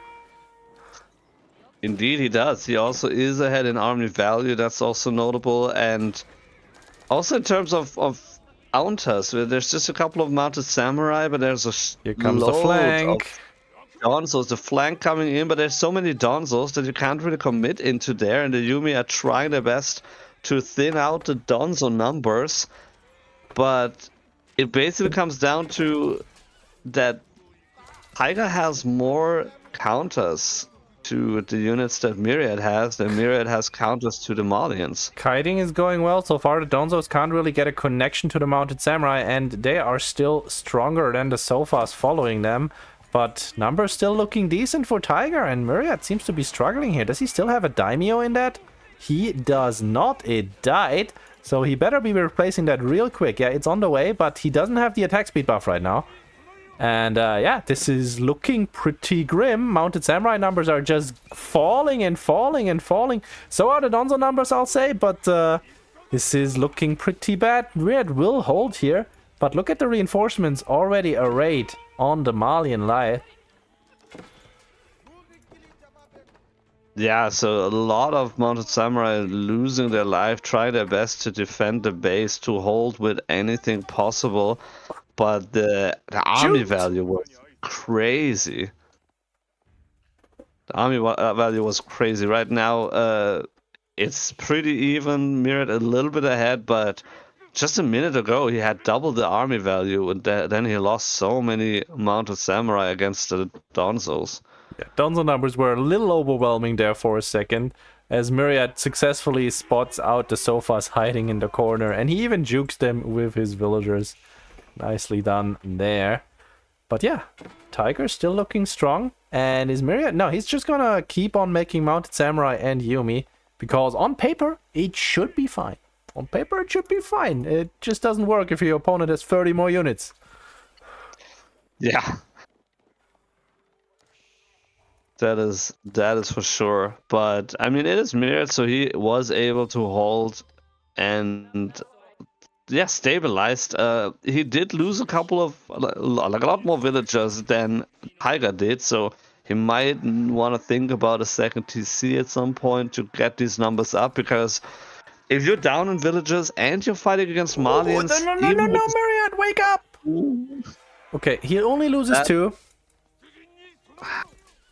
Speaker 2: Indeed, he does. He also is ahead in army value. That's also notable, and also in terms of Auntas, there's just a couple of mounted samurai, but there's a
Speaker 1: here comes the flank.
Speaker 2: Donzos, the flank coming in, but there's so many Donzos that you can't really commit into there, and the Yumi are trying their best to thin out the Donzo numbers, but it basically comes down to that Tiger has more counters to the units that Myriad has, than Myriad has counters to the Malians.
Speaker 1: Kiting is going well so far. The Donzos can't really get a connection to the Mounted Samurai, and they are still stronger than the Sofas following them. But numbers still looking decent for Tiger, and Myriad seems to be struggling here. Does he still have a Daimyo in that? He does not. It died. So he better be replacing that real quick. Yeah, it's on the way, but he doesn't have the attack speed buff right now. And yeah, this is looking pretty grim. Mounted Samurai numbers are just falling and falling and falling. So are the Donzo numbers, I'll say, but this is looking pretty bad. Myriad will hold here, but look at the reinforcements already arrayed on the Malian line.
Speaker 2: Yeah, so a lot of Mounted Samurai losing their life, trying their best to defend the base, to hold with anything possible. But the army value was crazy. The army value was crazy. Right now, it's pretty even. Myriad a little bit ahead, but just a minute ago, he had double the army value, and then he lost so many Mounted Samurai against the Donzos.
Speaker 1: Yeah, Donzo numbers were a little overwhelming there for a second, as Myriad successfully spots out the Sofas hiding in the corner, and he even jukes them with his villagers. Nicely done there. But yeah, Tiger's still looking strong. And is Myriad... No, he's just gonna keep on making Mounted Samurai and Yumi, because on paper, it should be fine. On paper, it should be fine. It just doesn't work if your opponent has 30 more units.
Speaker 2: Yeah. That is for sure. But, I mean, it is Myriad, so he was able to hold and... yeah, stabilized. He did lose a couple of, like a lot more villagers than Tiger did, so he might want to think about a second TC at some point to get these numbers up, because if you're down in villagers and you're fighting against Malians...
Speaker 1: Oh, no, Myriad, wake up! Okay, he only loses 2.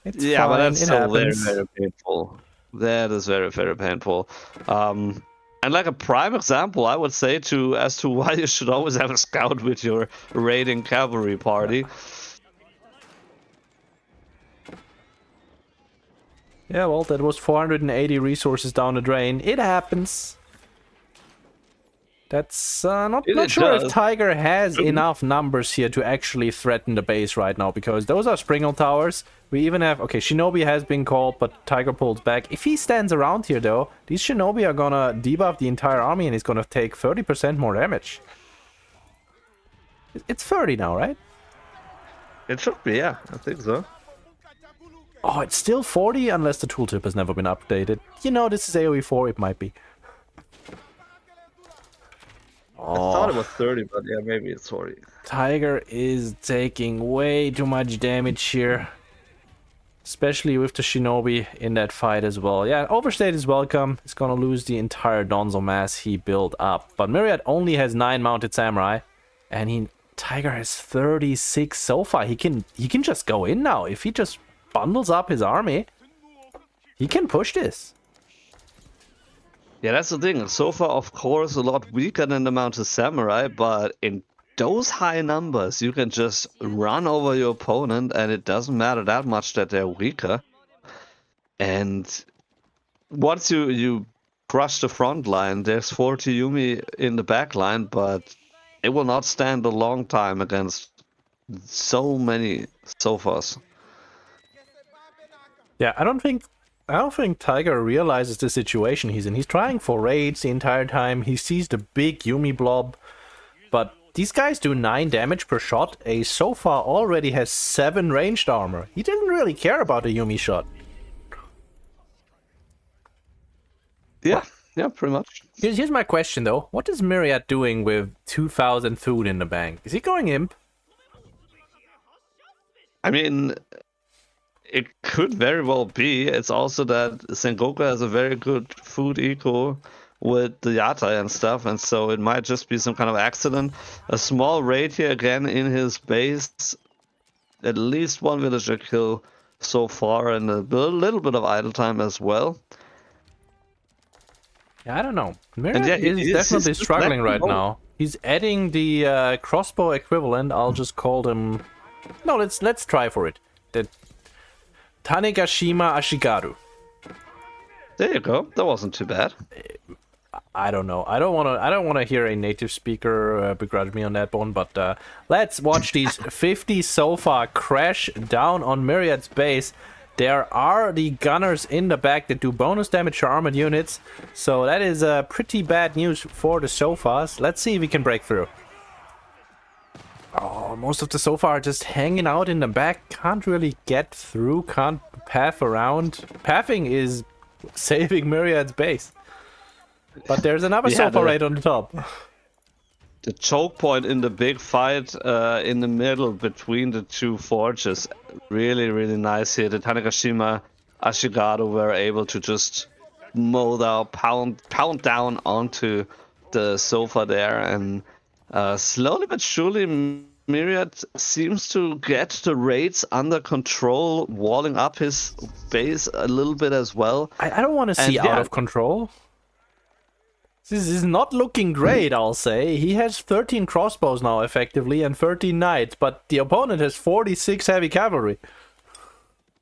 Speaker 1: It's
Speaker 2: yeah,
Speaker 1: fine.
Speaker 2: but that's
Speaker 1: it
Speaker 2: so
Speaker 1: happens.
Speaker 2: very, very painful. That is very, very painful. And like a prime example, I would say as to why you should always have a scout with your raiding cavalry party.
Speaker 1: Yeah, well, that was 480 resources down the drain. It happens. That's not sure if Tiger has enough numbers here to actually threaten the base right now, because those are Springle towers. We even have... Okay, Shinobi has been called, but Tiger pulls back. If he stands around here, though, these Shinobi are gonna debuff the entire army, and he's gonna take 30% more damage. It's 30 now, right?
Speaker 2: It should be, yeah. I think so.
Speaker 1: Oh, it's still 40, unless the tooltip has never been updated. You know, this is AoE 4, it might be.
Speaker 2: I thought it was 30, but yeah, maybe it's 40.
Speaker 1: Tiger is taking way too much damage here. Especially with the Shinobi in that fight as well. Yeah, Overstate is welcome. He's gonna lose the entire Donzo mass he built up. But Myriad only has 9 Mounted Samurai. And Tiger has 36 so far. He can just go in now. If he just bundles up his army, he can push this.
Speaker 2: Yeah, that's the thing. So far, of course, a lot weaker than the Mounted Samurai, but in those high numbers, you can just run over your opponent, and it doesn't matter that much that they're weaker. And once you crush the front line, there's 40 Yumi in the back line, but it will not stand a long time against so many Sofas.
Speaker 1: Yeah, I don't think Tiger realizes the situation he's in. He's trying for raids the entire time. He sees the big Yumi blob, but these guys do 9 damage per shot. A Sofa already has 7 ranged armor. He didn't really care about the Yumi shot.
Speaker 2: Yeah, pretty much.
Speaker 1: Here's my question though. What is Myriad doing with 2,000 food in the bank? Is he going imp?
Speaker 2: I mean, it could very well be. It's also that Sengoku has a very good food eco with the Yatai and stuff, and so it might just be some kind of accident. A small raid here again in his base at least one villager kill so far, and a little bit of idle time as well.
Speaker 1: Yeah, I don't know. Myriad
Speaker 2: yeah,
Speaker 1: is definitely struggling right now. He's adding the crossbow equivalent. I'll just call them. No, let's try for it. The Tanegashima Ashigaru.
Speaker 2: There you go. That wasn't too bad.
Speaker 1: I don't know. I don't want to hear a native speaker begrudge me on that one. But let's watch these 50 so far crash down on Myriad's base. There are the gunners in the back that do bonus damage to armored units. So that is pretty bad news for the Sofas. Let's see if we can break through. Oh, most of the Sofa are just hanging out in the back. Can't really get through. Can't path around. Pathing is saving Myriad's base. But there's another Sofa right on the top.
Speaker 2: The choke point in the big fight in the middle between the two forges, really, really nice here. The Tanegashima Ashigaru were able to just mow down, pound down onto the Sofa there, and slowly but surely Myriad seems to get the raids under control, walling up his base a little bit as well.
Speaker 1: I don't want to see out of control. This is not looking great, I'll say. He has 13 crossbows now, effectively, and 13 knights, but the opponent has 46 heavy cavalry.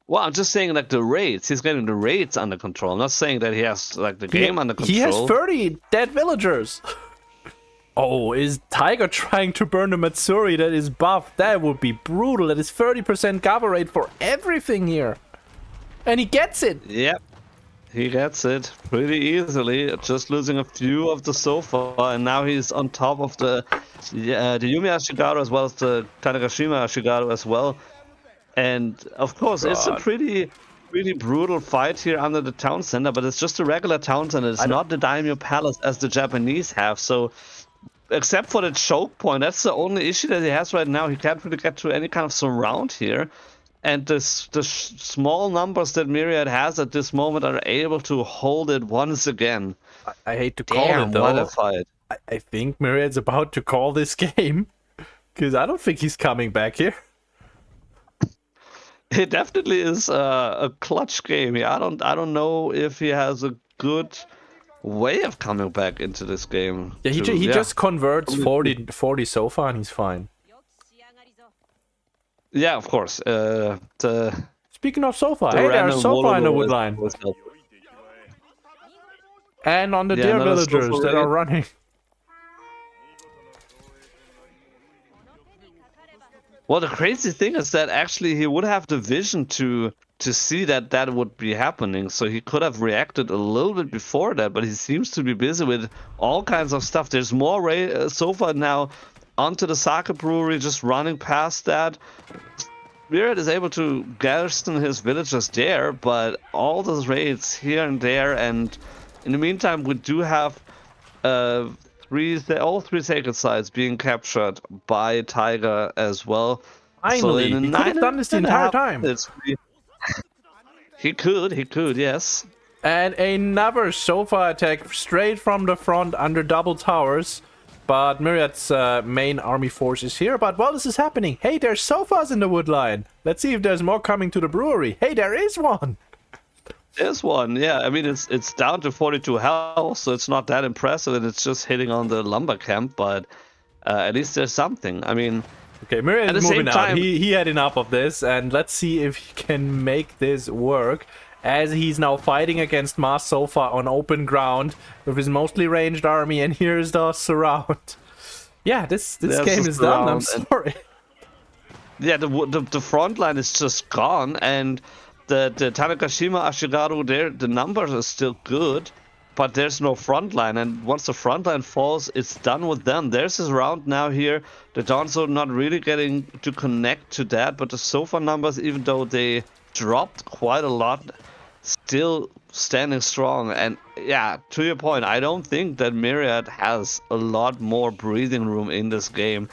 Speaker 2: Well, I'm just saying, like, the raids. He's getting the raids under control. I'm not saying that he has, like, the game under control.
Speaker 1: He has 30 dead villagers. Oh, is Tiger trying to burn the Matsuri that is buffed? That would be brutal. That is 30% cover rate for everything here. And he gets it.
Speaker 2: Yep. He gets it pretty easily, just losing a few of the Sofa, and now he's on top of the Yumi Ashigaru as well as the Tanegashima Ashigaru as well. And of course, it's a pretty brutal fight here under the town center, but it's just a regular town center. It's not the Daimyo Palace as the Japanese have. So, except for the choke point, that's the only issue that he has right now. He can't really get to any kind of surround here. And the small numbers that Myriad has at this moment are able to hold it once again.
Speaker 1: I hate to call it, though.
Speaker 2: What a fight.
Speaker 1: I think Myriad's about to call this game. Because I don't think he's coming back here.
Speaker 2: It definitely is a clutch game. I don't know if he has a good way of coming back into this game.
Speaker 1: Yeah, he just converts 40 so far and he's fine.
Speaker 2: Yeah, of course.
Speaker 1: Speaking of Sofa, hey, there's Sofa in the wood line. And on the deer villagers that are running.
Speaker 2: Well, the crazy thing is that actually he would have the vision to see that would be happening, so he could have reacted a little bit before that, but he seems to be busy with all kinds of stuff. There's more Sofa now onto the sake brewery, just running past that. Myriad is able to garrison his villagers there, but all those raids here and there, and in the meantime we do have all three sacred sites being captured by Tiger as well.
Speaker 1: Finally,
Speaker 2: so
Speaker 1: he could have done this the entire time.
Speaker 2: He could, yes.
Speaker 1: And another Sofa attack straight from the front under double towers. But Myriad's main army force is here. But while this is happening, hey, there's Sofas in the wood line. Let's see if there's more coming to the brewery. Hey, there is one.
Speaker 2: There's one, yeah. I mean, it's down to 42 health, so it's not that impressive, and it's just hitting on the lumber camp. But at least there's something. I mean,
Speaker 1: okay, Myriad is moving out. He had enough of this, and let's see if he can make this work. As he's now fighting against Mars Sofa on open ground with his mostly ranged army, and here's the surround. Yeah, this game is done. I'm sorry.
Speaker 2: Yeah, the front line is just gone, and the Tanegashima Ashigaru there, the numbers are still good, but there's no front line, and once the front line falls, it's done with them. There's his round now here. The Donzo not really getting to connect to that, but the Sofa numbers, even though they dropped quite a lot, still standing strong. And yeah, to your point, I don't think that Myriad has a lot more breathing room in this game.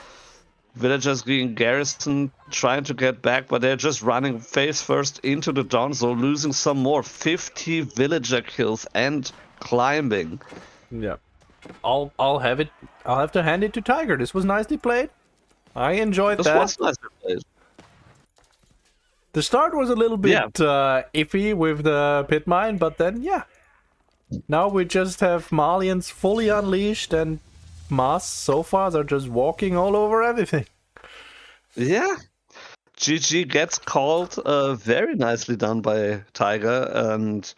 Speaker 2: Villagers being garrisoned, trying to get back, but they're just running face first into the Donzo, losing some more 50 villager kills and climbing.
Speaker 1: Yeah, I'll have to hand it to Tiger. This was nicely played. I enjoyed that.
Speaker 2: Was nicely played.
Speaker 1: The start was a little bit iffy with the pit mine, but then, yeah. Now we just have Malians fully unleashed, and Mas, so far, they're just walking all over everything.
Speaker 2: Yeah. GG gets called, very nicely done by Tiger, and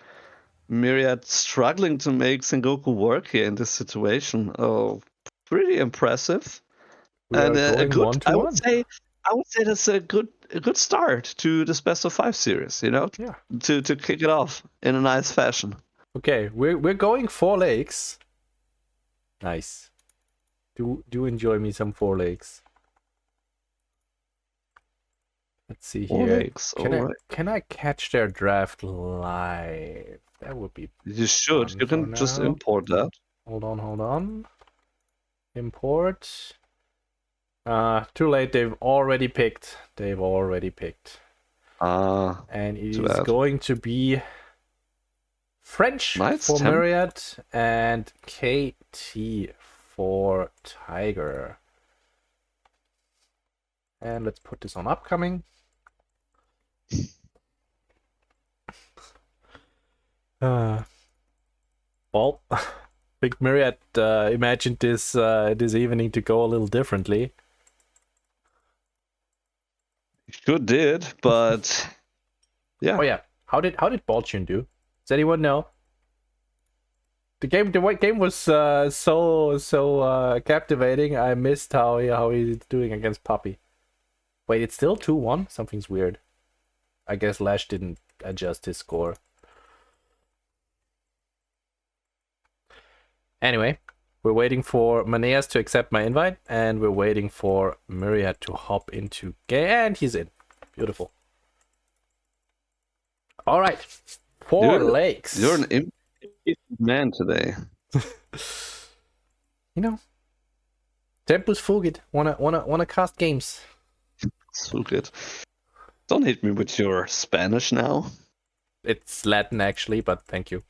Speaker 2: Myriad struggling to make Sengoku work here in this situation. Oh, pretty impressive.
Speaker 1: We
Speaker 2: And
Speaker 1: are
Speaker 2: a
Speaker 1: going
Speaker 2: good,
Speaker 1: 1-1.
Speaker 2: I would say that's a good start to this best of 5 series, you know?
Speaker 1: Yeah.
Speaker 2: To kick it off in a nice fashion.
Speaker 1: Okay, we're going 4 lakes. Nice. Do enjoy me some 4 lakes. Let's see
Speaker 2: 4
Speaker 1: here.
Speaker 2: lakes, alright.
Speaker 1: Can I catch their draft live? That would be
Speaker 2: You should.
Speaker 1: fun
Speaker 2: You
Speaker 1: for
Speaker 2: can just
Speaker 1: now.
Speaker 2: import that.
Speaker 1: Hold on. Import. Too late. They've already picked. And it is going to be French for Myriad and KT for Tiger. And let's put this on upcoming. Well, Big Myriad imagined this this evening to go a little differently.
Speaker 2: Sure did, but yeah.
Speaker 1: Oh yeah, how did Bolchun do? Does anyone know? The game was so captivating. I missed how he's doing against Puppy. Wait, it's still 2-1? Something's weird. I guess Lash didn't adjust his score. Anyway, we're waiting for Maneas to accept my invite, and we're waiting for Myriad to hop into game, and he's in. Beautiful. All right, 4 lakes.
Speaker 2: You're an impatient man today.
Speaker 1: You know, Tempus fugit. Wanna cast games.
Speaker 2: So good. Don't hit me with your Spanish now.
Speaker 1: It's Latin actually, but thank you.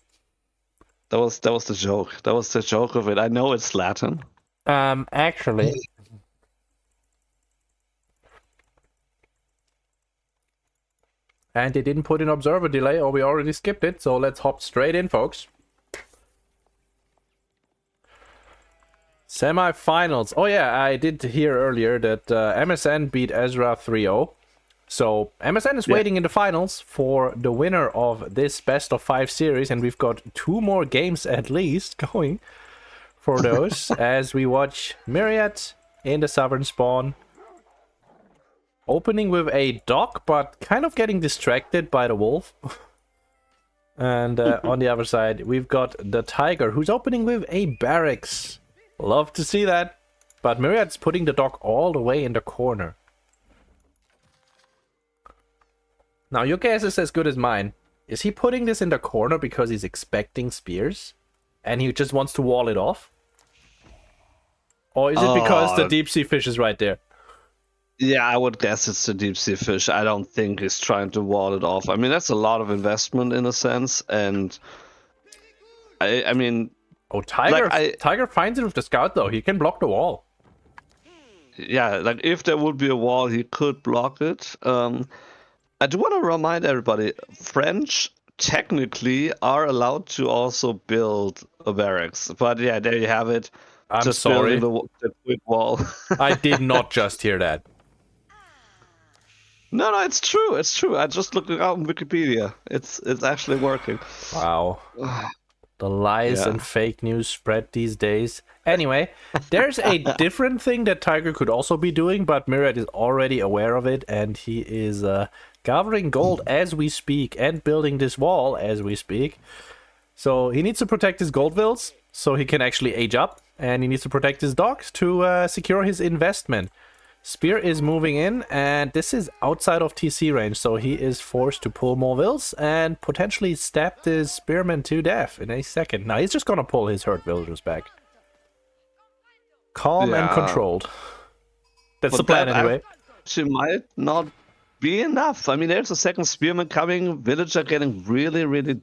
Speaker 2: That was the joke. That was the joke of it. I know it's Latin.
Speaker 1: Actually. And they didn't put in observer delay, or we already skipped it, so let's hop straight in, folks. Semi-finals. Oh yeah, I did hear earlier that MSN beat Ezra 3-0. So MSN is waiting in the finals for the winner of this best of 5 series, and we've got 2 more games at least going for those as we watch Myriad in the Southern Spawn. Opening with a dock, but kind of getting distracted by the wolf. And on the other side, we've got the Tiger, who's opening with a barracks. Love to see that. But Myriad's putting the dock all the way in the corner. Now, your guess is as good as mine. Is he putting this in the corner because he's expecting spears? And he just wants to wall it off? Or is it because the deep sea fish is right there?
Speaker 2: Yeah, I would guess it's the deep sea fish. I don't think he's trying to wall it off. I mean, that's a lot of investment in a sense, and I mean...
Speaker 1: Oh, Tiger finds it with the scout, though. He can block the wall.
Speaker 2: Yeah, like, if there would be a wall, he could block it. I do want to remind everybody, French technically are allowed to also build a barracks. But yeah, there you have it.
Speaker 1: I'm
Speaker 2: just
Speaker 1: sorry.
Speaker 2: The quick wall.
Speaker 1: I did not just hear that.
Speaker 2: No, it's true. It's true. I just looked it out on Wikipedia. It's actually working.
Speaker 1: Wow. The lies and fake news spread these days. Anyway, there's a different thing that Tiger could also be doing, but Myriad is already aware of it, and he is gathering gold as we speak and building this wall as we speak. So he needs to protect his gold vills so he can actually age up, and he needs to protect his docks to secure his investment. Spear is moving in, and this is outside of TC range, so he is forced to pull more vills and potentially stab this spearman to death in a second. Now he's just gonna pull his hurt villagers back. Calm and controlled. That's the plan anyway.
Speaker 2: She might not be enough. I mean, there's a second spearman coming. Villager getting really, really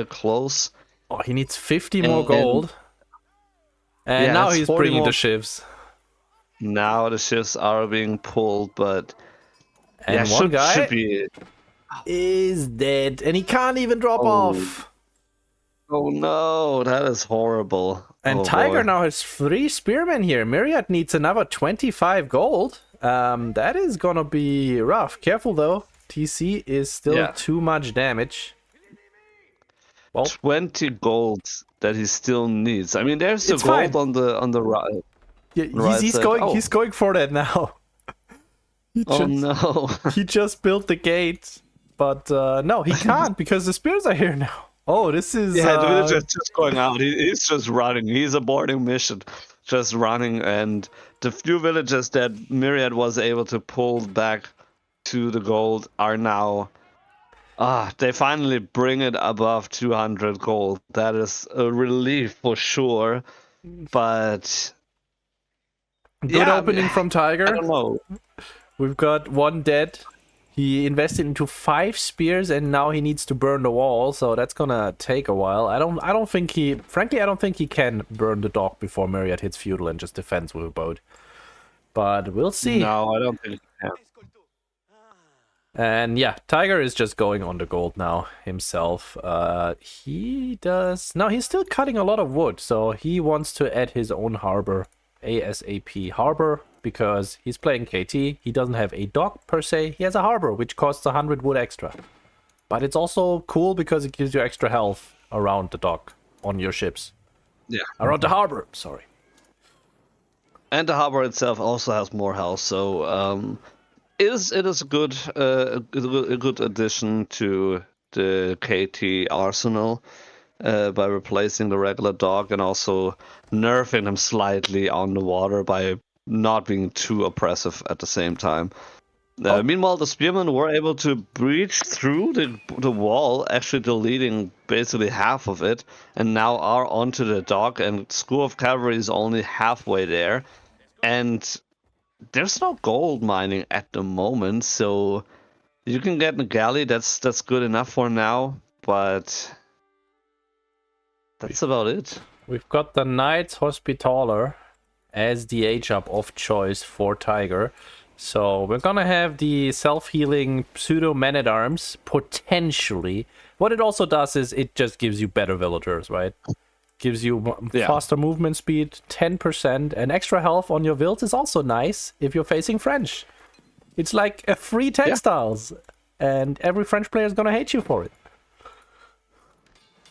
Speaker 2: close.
Speaker 1: Oh, he needs 50 more gold. And now he's bringing the shivs.
Speaker 2: Now the shifts are being pulled, but
Speaker 1: and one guy
Speaker 2: should be
Speaker 1: is dead, and he can't even drop off.
Speaker 2: Oh no, that is horrible.
Speaker 1: And
Speaker 2: Oh,
Speaker 1: Tiger
Speaker 2: boy.
Speaker 1: now has 3 spearmen here. Myriad needs another 25 gold. That is gonna be rough. Careful though. TC is still too much damage. Well,
Speaker 2: 20 gold that he still needs. I mean, there's the
Speaker 1: It's
Speaker 2: gold
Speaker 1: fine.
Speaker 2: on the right.
Speaker 1: yeah,
Speaker 2: Right
Speaker 1: he's
Speaker 2: side.
Speaker 1: going.
Speaker 2: Oh.
Speaker 1: He's going for that now.
Speaker 2: Oh no.
Speaker 1: He just built the gate, but no, he can't because the spears are here now. Oh, this is
Speaker 2: Yeah, the villager's just going out. He's just running. He's aborting mission, just running. And the few villagers that Myriad was able to pull back to the gold are now. They finally bring it above 200 gold. That is a relief for sure. But
Speaker 1: good opening from Tiger.
Speaker 2: I don't know.
Speaker 1: We've got 1 dead. He invested into 5 spears and now he needs to burn the wall, so that's gonna take a while. I don't think he can burn the dock before Myriad hits feudal and just defends with a boat. But we'll see.
Speaker 2: No, I don't think he can.
Speaker 1: And yeah, Tiger is just going on the gold now himself. He's still cutting a lot of wood, so he wants to add his own harbor, ASAP harbor, because he's playing KT. He doesn't have a dock per se. He has a harbor, which costs 100 wood extra. But it's also cool because it gives you extra health around the dock on your ships.
Speaker 2: Yeah.
Speaker 1: Around the harbor, sorry.
Speaker 2: And the harbor itself also has more health, so it is a good addition to the KT arsenal by replacing the regular dock and also nerfing them slightly on the water by not being too oppressive at the same time. Meanwhile, the spearmen were able to breach through the wall, actually deleting basically half of it, and now are onto the dock, and School of Cavalry is only halfway there. And there's no gold mining at the moment, so you can get a galley, that's good enough for now, but that's about it.
Speaker 1: We've got the Knights Hospitaller as the H-up of choice for Tiger. So we're gonna have the self-healing pseudo man-at-arms, potentially. What it also does is it just gives you better villagers, right? Gives you faster movement speed, 10%, and extra health on your vills is also nice if you're facing French. It's like a free textiles, and every French player is gonna hate you for it.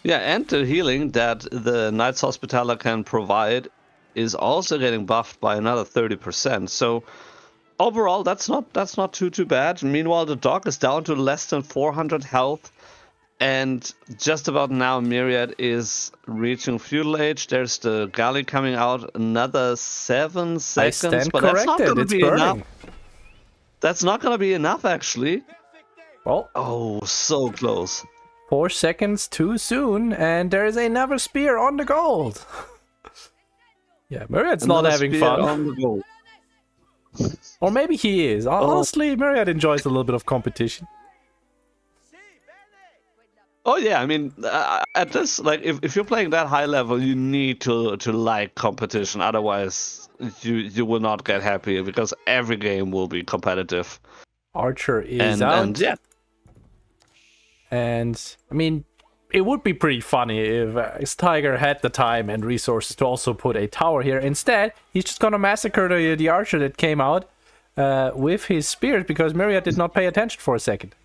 Speaker 2: Yeah, and the healing that the Knights Hospitaller can provide is also getting buffed by another 30%. So overall, that's not too bad. Meanwhile, the dog is down to less than 400 health, and just about now, Myriad is reaching feudal age. There's the galley coming out, another 7 seconds, but that's not going to be enough. That's not going to be enough, actually.
Speaker 1: Well,
Speaker 2: oh, so close.
Speaker 1: 4 seconds too soon, and there is another spear on the gold. Yeah, Myriad's not having fun.
Speaker 2: On the gold.
Speaker 1: Or maybe he is. Honestly, Myriad enjoys a little bit of competition.
Speaker 2: Oh yeah, I mean, at this, like, if you're playing that high level, you need to like competition. Otherwise, you will not get happy because every game will be competitive.
Speaker 1: Archer is out.
Speaker 2: And yeah.
Speaker 1: And I mean, it would be pretty funny if Tiger had the time and resources to also put a tower here. Instead, he's just gonna massacre the archer that came out with his spears because Myriad did not pay attention for a second.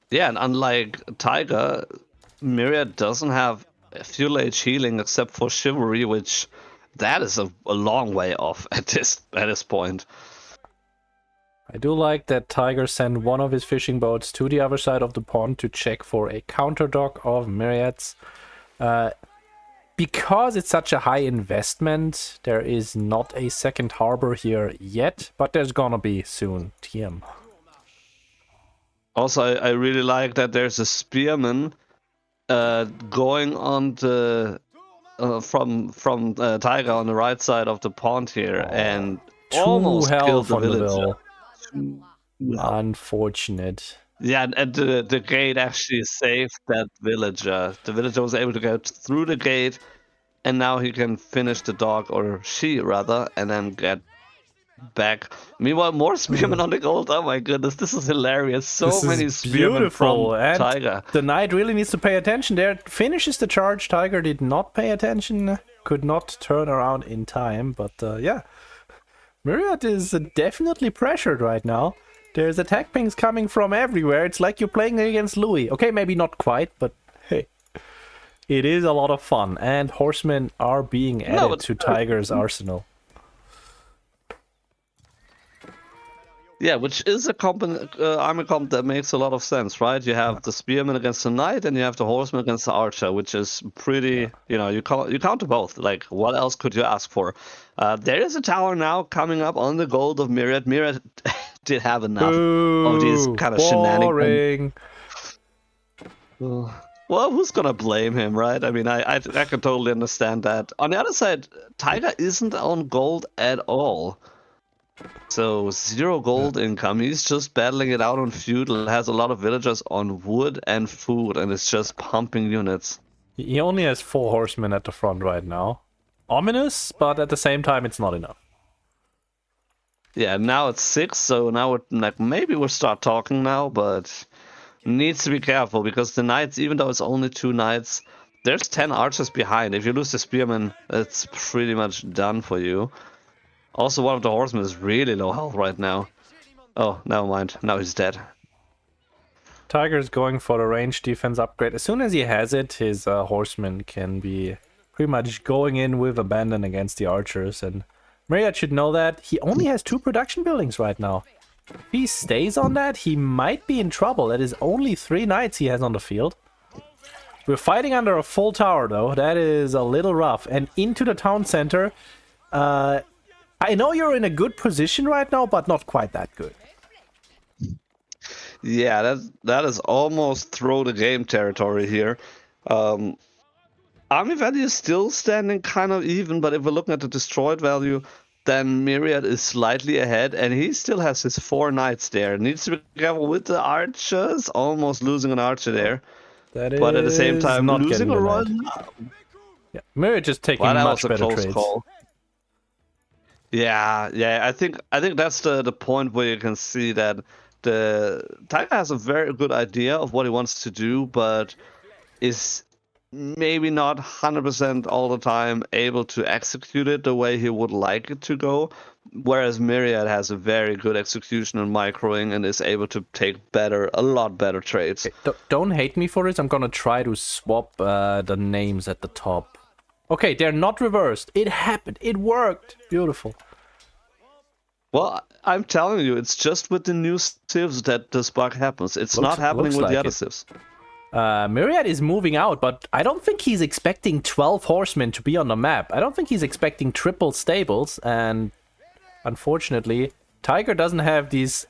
Speaker 2: Yeah, and unlike Tiger, Myriad doesn't have feudal age healing except for chivalry, which that is a long way off at this point.
Speaker 1: I do like that Tiger sent one of his fishing boats to the other side of the pond to check for a counter dock of Myriad's. Because it's such a high investment, there is not a second harbor here yet, but there's gonna be soon. TM.
Speaker 2: Also, I really like that there's a spearman going on the from Tiger on the right side of the pond here, and almost killed the villager.
Speaker 1: Unfortunate.
Speaker 2: Yeah, and the gate actually saved that villager. The villager was able to get through the gate, and now he can finish the dog, or she rather, and then get back. Meanwhile, more spearmen on the gold. Oh my goodness, this is hilarious. So
Speaker 1: This
Speaker 2: many
Speaker 1: is
Speaker 2: spearmen
Speaker 1: beautiful,
Speaker 2: from
Speaker 1: and
Speaker 2: Tiger.
Speaker 1: the knight really needs to pay attention there. Finishes the charge. Tiger did not pay attention, could not turn around in time, but yeah. Myriad is definitely pressured right now. There's attack pings coming from everywhere. It's like you're playing against Louis. Okay, maybe not quite, but hey. It is a lot of fun, and horsemen are being added to Tiger's arsenal.
Speaker 2: Yeah, which is a army comp that makes a lot of sense, right? You have the spearman against the knight, and you have the horseman against the archer, which is pretty. You know, you counter both. Like, what else could you ask for? There is a tower now coming up on the gold of Myriad. Myriad did have enough of these kind of shenanigans. Well, who's gonna blame him, right? I mean, I can totally understand that. On the other side, Tiger isn't on gold at all. So 0 gold income. He's just battling it out on feudal. Has a lot of villagers on wood and food, and it's just pumping units.
Speaker 1: He only has 4 horsemen at the front right now. Ominous, but at the same time, it's not enough.
Speaker 2: Yeah, now it's 6, so now maybe we'll start talking now, but needs to be careful because the knights, even though it's only 2 knights, there's 10 archers behind. If you lose the spearman, it's pretty much done for you. Also, one of the horsemen is really low health right now. Oh, never mind. Now he's dead.
Speaker 1: Tiger's going for the range defense upgrade. As soon as he has it, his horsemen can be pretty much going in with abandon against the archers. And Myriad should know that. He only has 2 production buildings right now. If he stays on that, he might be in trouble. That is only 3 knights he has on the field. We're fighting under a full tower, though. That is a little rough. And into the town center. I know you're in a good position right now, but not quite that good.
Speaker 2: Yeah, that is almost throw the game territory here. Army value is still standing kind of even, but if we're looking at the destroyed value, then Myriad is slightly ahead, and he still has his 4 knights there. Needs to be careful with the archers, almost losing an archer there.
Speaker 1: But
Speaker 2: at the same time,
Speaker 1: not
Speaker 2: losing a royal.
Speaker 1: Yeah, Myriad just taking much better trades. Call.
Speaker 2: Yeah, I think that's the point where you can see that the Tiger has a very good idea of what he wants to do, but is maybe not 100% all the time able to execute it the way he would like it to go. Whereas Myriad has a very good execution and microing and is able to take a lot better trades.
Speaker 1: Okay, don't hate me for this. I'm gonna try to swap the names at the top. Okay, they're not reversed. It happened. It worked. Beautiful.
Speaker 2: Well, I'm telling you, it's just with the new civs that this bug happens. It's not happening with the other civs.
Speaker 1: Myriad is moving out, but I don't think he's expecting 12 horsemen to be on the map. I don't think he's expecting triple stables, and unfortunately, Tiger doesn't have these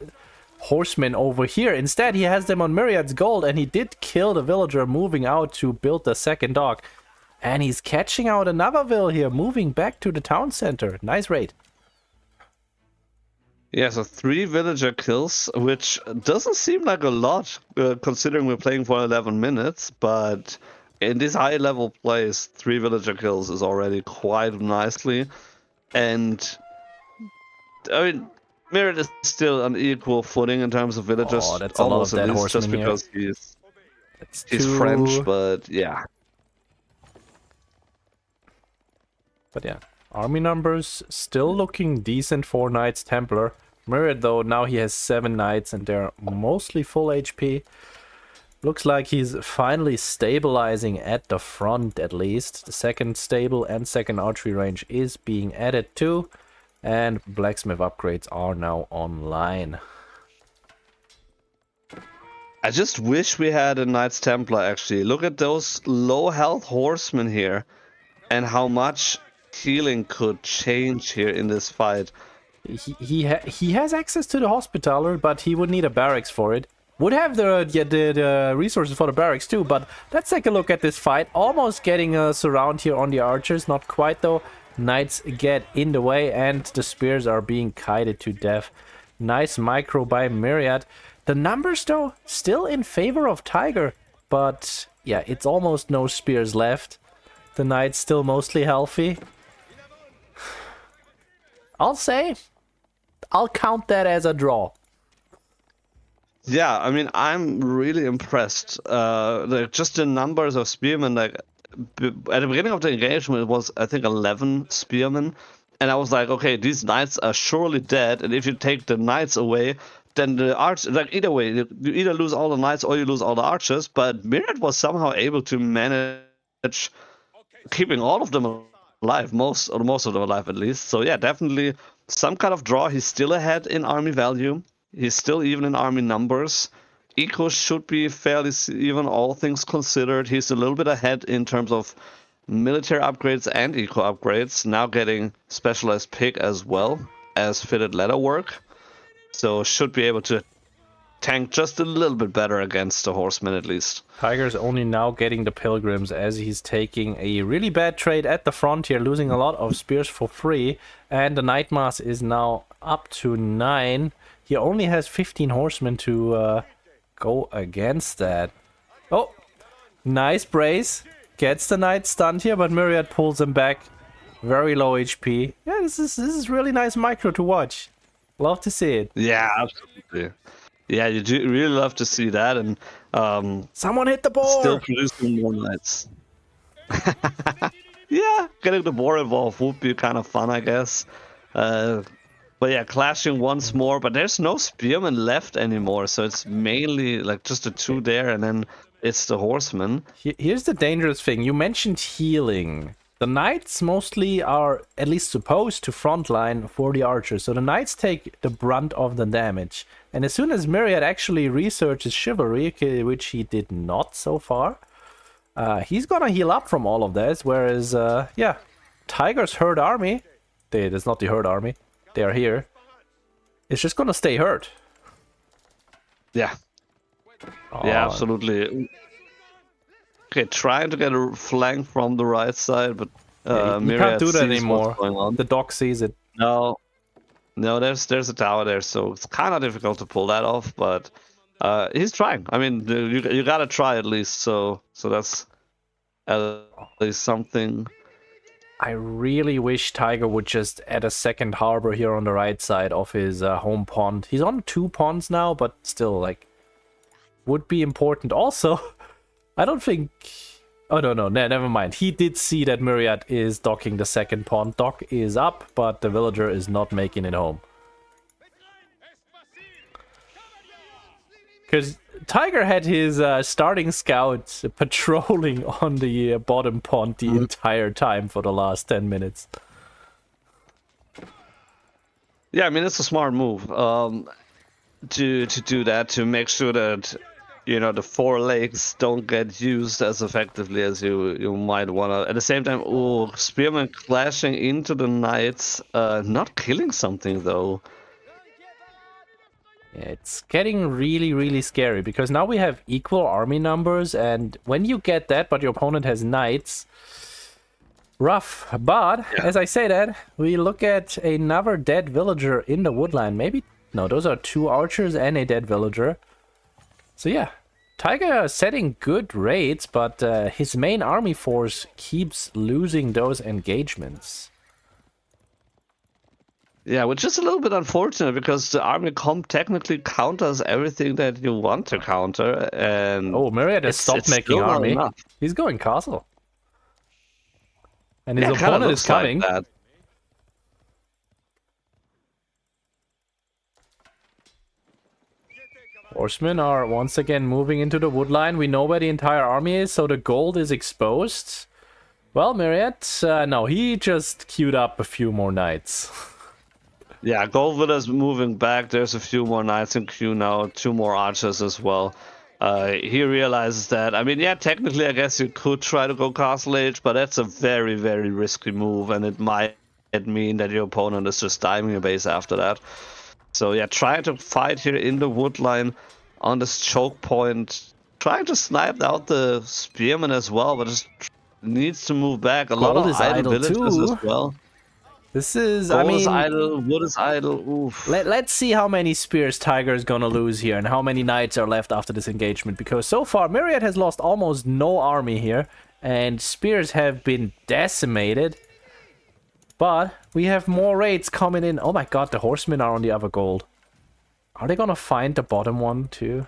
Speaker 1: horsemen over here. Instead, he has them on Myriad's gold, and he did kill the villager moving out to build the second dock. And he's catching out another vill here, moving back to the town center. Nice raid.
Speaker 2: Yeah, so 3 villager kills, which doesn't seem like a lot, considering we're playing for 11 minutes, but in this high-level plays, 3 villager kills is already quite nicely. And, I mean, Myriad is still on equal footing in terms of villagers.
Speaker 1: Oh, that's almost a lot of dead horsemen
Speaker 2: just because
Speaker 1: here.
Speaker 2: he's French, but yeah.
Speaker 1: But yeah, army numbers still looking decent for Knights Templar. Myriad, though, now he has 7 knights and they're mostly full HP. Looks like he's finally stabilizing at the front, at least. The second stable and second archery range is being added too. And blacksmith upgrades are now online.
Speaker 2: I just wish we had a Knights Templar, actually. Look at those low health horsemen here. And how much healing could change here in this fight.
Speaker 1: He has access to the hospitaller, but he would need a barracks for it. Would have the resources for the barracks too, but let's take a look at this fight. Almost getting a surround here on the archers, not quite though. Knights get in the way and the spears are being kited to death. Nice micro by Myriad. The numbers though, still in favor of Tiger, but yeah, it's almost no spears left. The knights still mostly healthy. I'll say I'll count that as a draw.
Speaker 2: Yeah, I mean, I'm really impressed. Just the numbers of spearmen, like at the beginning of the engagement, it was I think 11 spearmen, and I was like, okay, these knights are surely dead, and if you take the knights away, then the arch, like either way, you either lose all the knights or you lose all the archers. But Myriad was somehow able to manage keeping all of them alive, most of them alive at least. So yeah, definitely some kind of draw. He's still ahead in army value. He's still even in army numbers. Eco should be fairly even, all things considered. He's a little bit ahead in terms of military upgrades and eco upgrades. Now getting specialized pick as well as fitted leather work. So should be able to tank just a little bit better against the horsemen at least.
Speaker 1: Tiger's only now getting the pilgrims as he's taking a really bad trade at the frontier, losing a lot of spears for free. And the Knight Mass is now up to 9. He only has 15 horsemen to go against that. Oh, nice brace. Gets the knight stunned here, but Myriad pulls him back. Very low HP. Yeah, this is really nice micro to watch. Love to see it.
Speaker 2: Yeah, absolutely. Yeah, you do really love to see that, and
Speaker 1: someone hit the boar.
Speaker 2: Still producing more knights. Yeah, getting the boar involved would be kind of fun, I guess. But yeah, clashing once more, but there's no spearmen left anymore, so it's mainly like just the two there, and then it's the horsemen.
Speaker 1: Here's the dangerous thing. You mentioned healing. The knights mostly are at least supposed to frontline for the archers, so the knights take the brunt of the damage. And as soon as Myriad actually researches chivalry, which he did not so far, he's gonna heal up from all of this, whereas, yeah, Tiger's herd army, that's not the herd army, they are here, it's just gonna stay hurt.
Speaker 2: Yeah. Yeah, absolutely. Okay, trying to get a flank from the right side, but
Speaker 1: you
Speaker 2: Myriad
Speaker 1: can't do that
Speaker 2: sees
Speaker 1: anymore.
Speaker 2: what's going on.
Speaker 1: The dog sees it.
Speaker 2: No, there's a tower there, so it's kind of difficult to pull that off. But he's trying. I mean, you gotta try at least. So that's at least something.
Speaker 1: I really wish Tiger would just add a second harbor here on the right side of his home pond. He's on 2 ponds now, but still, like, would be important. Also, I don't think... Oh, no, never mind. He did see that Myriad is docking the second pond. Dock is up, but the villager is not making it home. Because Tiger had his starting scout patrolling on the bottom pond the entire time for the last 10 minutes.
Speaker 2: Yeah, I mean, it's a smart move to do that, to make sure that, you know, the 4 legs don't get used as effectively as you might want to. At the same time, oh, spearmen clashing into the knights, not killing something though.
Speaker 1: Yeah, it's getting really, really scary because now we have equal army numbers, and when you get that, but your opponent has knights, rough. But as I say that, we look at another dead villager in the woodline. Maybe no, those are 2 archers and a dead villager. So yeah, Tiger setting good raids, but his main army force keeps losing those engagements.
Speaker 2: Yeah, which is a little bit unfortunate because the army comp technically counters everything that you want to counter. And
Speaker 1: oh, Myriad has stopped making army. He's going castle. And his opponent is coming.
Speaker 2: Like that.
Speaker 1: Horsemen are once again moving into the woodline. We know where the entire army is, so the gold is exposed. Well, Myriad, no, he just queued up a few more knights.
Speaker 2: Yeah, Goldwitter's moving back. There's a few more knights in queue now, 2 more archers as well. He realizes that, I mean, yeah, technically I guess you could try to go Castle Age, but that's a very, very risky move, and it might mean that your opponent is just diving your base after that. So yeah, trying to fight here in the woodline on this choke point, trying to snipe out the spearmen as well, but just needs to move back. A lot of idle villagers as well.
Speaker 1: This is,
Speaker 2: Gold
Speaker 1: I mean,
Speaker 2: is idle, wood is idle. Oof.
Speaker 1: Let's see how many spears Tiger is gonna lose here and how many knights are left after this engagement, because so far Myriad has lost almost no army here and spears have been decimated. but we have more raids coming in. Oh my god, the horsemen are on the other gold. Are they gonna find the bottom one too?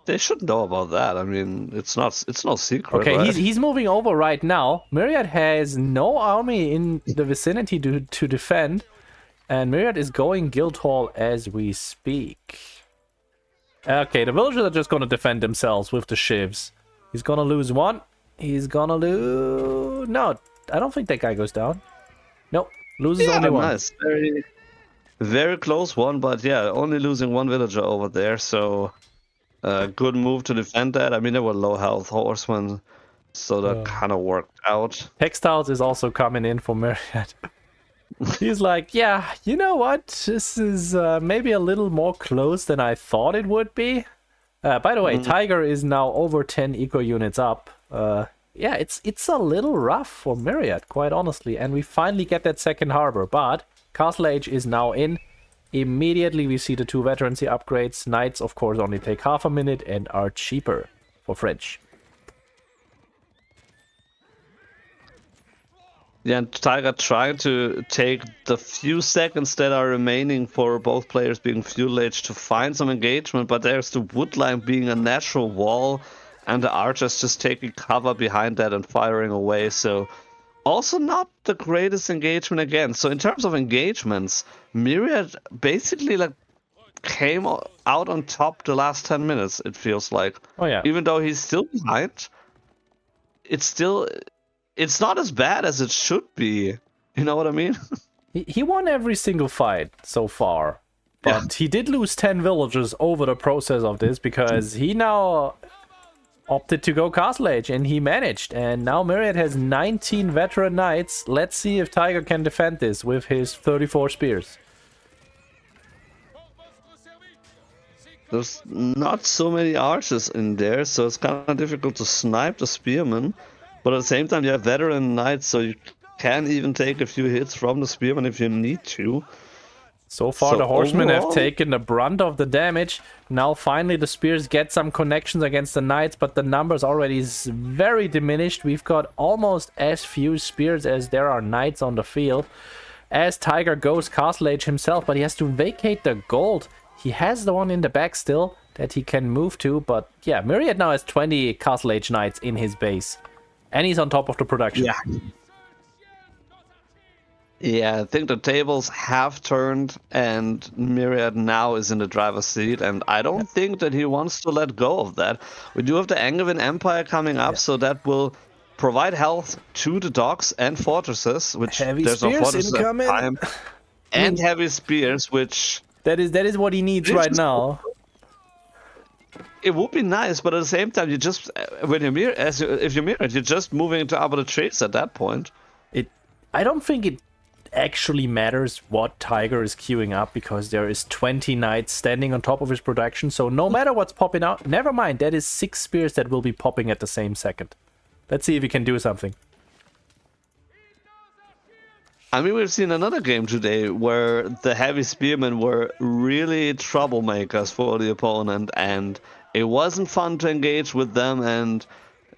Speaker 2: They should know about that. I mean, it's no secret.
Speaker 1: Okay,
Speaker 2: right?
Speaker 1: he's moving over right now. Myriad has no army in the vicinity to defend, and Myriad is going Guildhall as we speak. Okay, the villagers are just gonna defend themselves with the shivs. He's gonna lose one. He's gonna lose... No, I don't think that guy goes down. Nope, loses only one.
Speaker 2: Nice. Very, very close one, but yeah, only losing one villager over there, so... good move to defend that. I mean, they were low health horsemen, so that kind of worked out.
Speaker 1: Textiles is also coming in for Myriad. He's like, yeah, you know what? This is maybe a little more close than I thought it would be. By the way, Tiger is now over 10 eco units up. Yeah, it's a little rough for Myriad, quite honestly. And we finally get that second harbor, but Castle Age is now in. Immediately we see the 2 veterancy upgrades. Knights, of course, only take half a minute and are cheaper for French.
Speaker 2: Yeah, and Tiger trying to take the few seconds that are remaining for both players being fuel age to find some engagement, but there's the wood line being a natural wall, and the archers just taking cover behind that and firing away, so... Also not the greatest engagement again. So in terms of engagements, Myriad basically like came out on top the last 10 minutes, it feels like.
Speaker 1: Oh yeah.
Speaker 2: Even though he's still behind, it's not as bad as it should be. You know what I mean?
Speaker 1: He won every single fight so far. But he did lose 10 villagers over the process of this because he now opted to go Castle Age, and he managed. And now Myriad has 19 veteran knights. Let's see if Tiger can defend this with his 34 spears.
Speaker 2: There's not so many archers in there, so it's kind of difficult to snipe the spearmen. But at the same time, you have veteran knights, so you can even take a few hits from the spearmen if you need to.
Speaker 1: So far, the horsemen have taken the brunt of the damage. Now, finally, the spears get some connections against the knights, but the numbers already is very diminished. We've got almost as few spears as there are knights on the field. As Tiger goes Castle Age himself, but he has to vacate the gold. He has the one in the back still that he can move to, but yeah, Myriad now has 20 Castle Age knights in his base. And he's on top of the production.
Speaker 2: Yeah. Yeah, I think the tables have turned, and Myriad now is in the driver's seat, and I don't think that he wants to let go of that. We do have the Angevin Empire coming up, so that will provide health to the docks and fortresses, which
Speaker 1: heavy
Speaker 2: there's no
Speaker 1: spears
Speaker 2: fortresses at the time, and heavy spears, which
Speaker 1: that is what he needs right now.
Speaker 2: It would be nice, but at the same time, you just when you're if you're Myriad, you're just moving into other trades at that point.
Speaker 1: I don't think it actually matters what Tiger is queuing up, because there is 20 knights standing on top of his production, so no matter what's popping out, never mind, that is 6 spears that will be popping at the same second. Let's see if he can do something.
Speaker 2: I mean, we've seen another game today where the heavy spearmen were really troublemakers for the opponent, and it wasn't fun to engage with them, and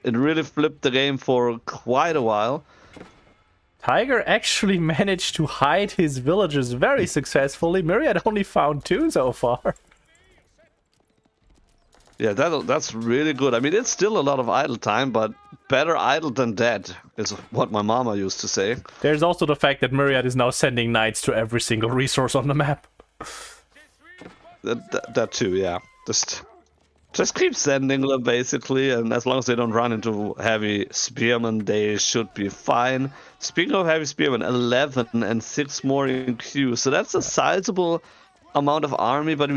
Speaker 2: it really flipped the game for quite a while.
Speaker 1: Tiger actually managed to hide his villagers very successfully. Myriad only found 2 so far.
Speaker 2: Yeah, that's really good. I mean, it's still a lot of idle time, but better idle than dead is what my mama used to say.
Speaker 1: There's also the fact that Myriad is now sending knights to every single resource on the map.
Speaker 2: That too, yeah. Just keep sending them, basically, and as long as they don't run into heavy spearmen, they should be fine. Speaking of heavy spearmen, 11 and 6 more in queue, so that's a sizable amount of army, but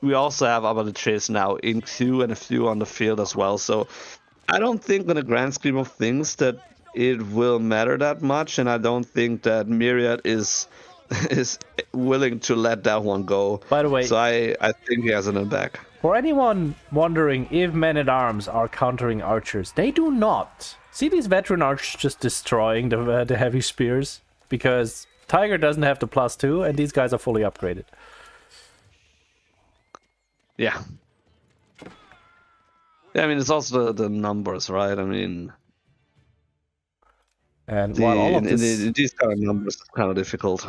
Speaker 2: we also have other trades now in queue and a few on the field as well, so I don't think in the grand scheme of things that it will matter that much, and I don't think that Myriad is willing to let that one go.
Speaker 1: By the way,
Speaker 2: so I think he has it in the back.
Speaker 1: For anyone wondering if men-at-arms are countering archers, they do not. See these veteran archers just destroying the heavy spears? Because Tiger doesn't have the +2, and these guys are fully upgraded.
Speaker 2: Yeah. Yeah, I mean, it's also the numbers, right? I mean,
Speaker 1: And while all of this,
Speaker 2: these kind of numbers are kind of difficult.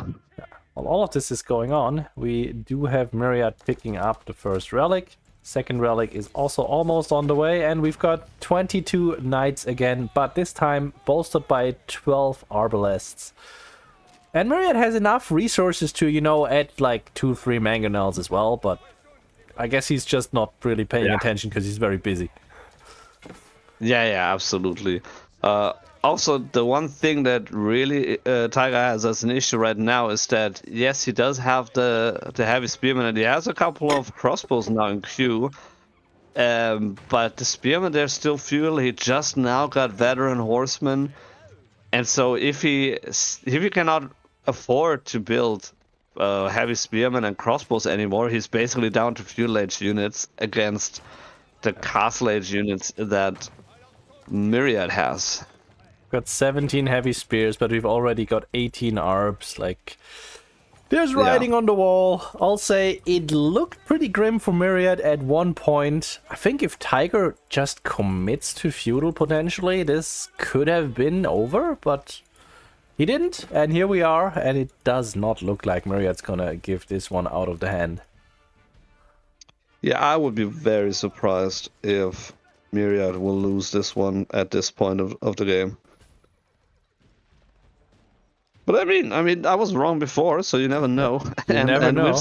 Speaker 1: while all of this is going on, we do have Myriad picking up the first relic. Second relic is also almost on the way, and we've got 22 knights again, but this time bolstered by 12 arbalests. And Myriad has enough resources to, you know, add like 2-3 mangonels as well, but I guess he's just not really paying attention because he's very busy.
Speaker 2: Yeah, absolutely. Also, the one thing that really Tiger has as an issue right now is that, yes, he does have the heavy spearman, and he has a couple of crossbows now in queue. But the spearmen, there's still fuel. He just now got veteran horsemen. And so if he cannot afford to build heavy spearmen and crossbows anymore, he's basically down to fuel age units against the castle age units that Myriad has.
Speaker 1: Got 17 heavy spears, but we've already got 18 arbs. Like, there's writing on the wall. I'll say it looked pretty grim for Myriad at one point. I think if Tiger just commits to feudal potentially, this could have been over, but he didn't. And here we are, and it does not look like Myriad's gonna give this one out of the hand.
Speaker 2: Yeah, I would be very surprised if Myriad will lose this one at this point of the game. But I mean, I was wrong before, so you never know.
Speaker 1: You never know.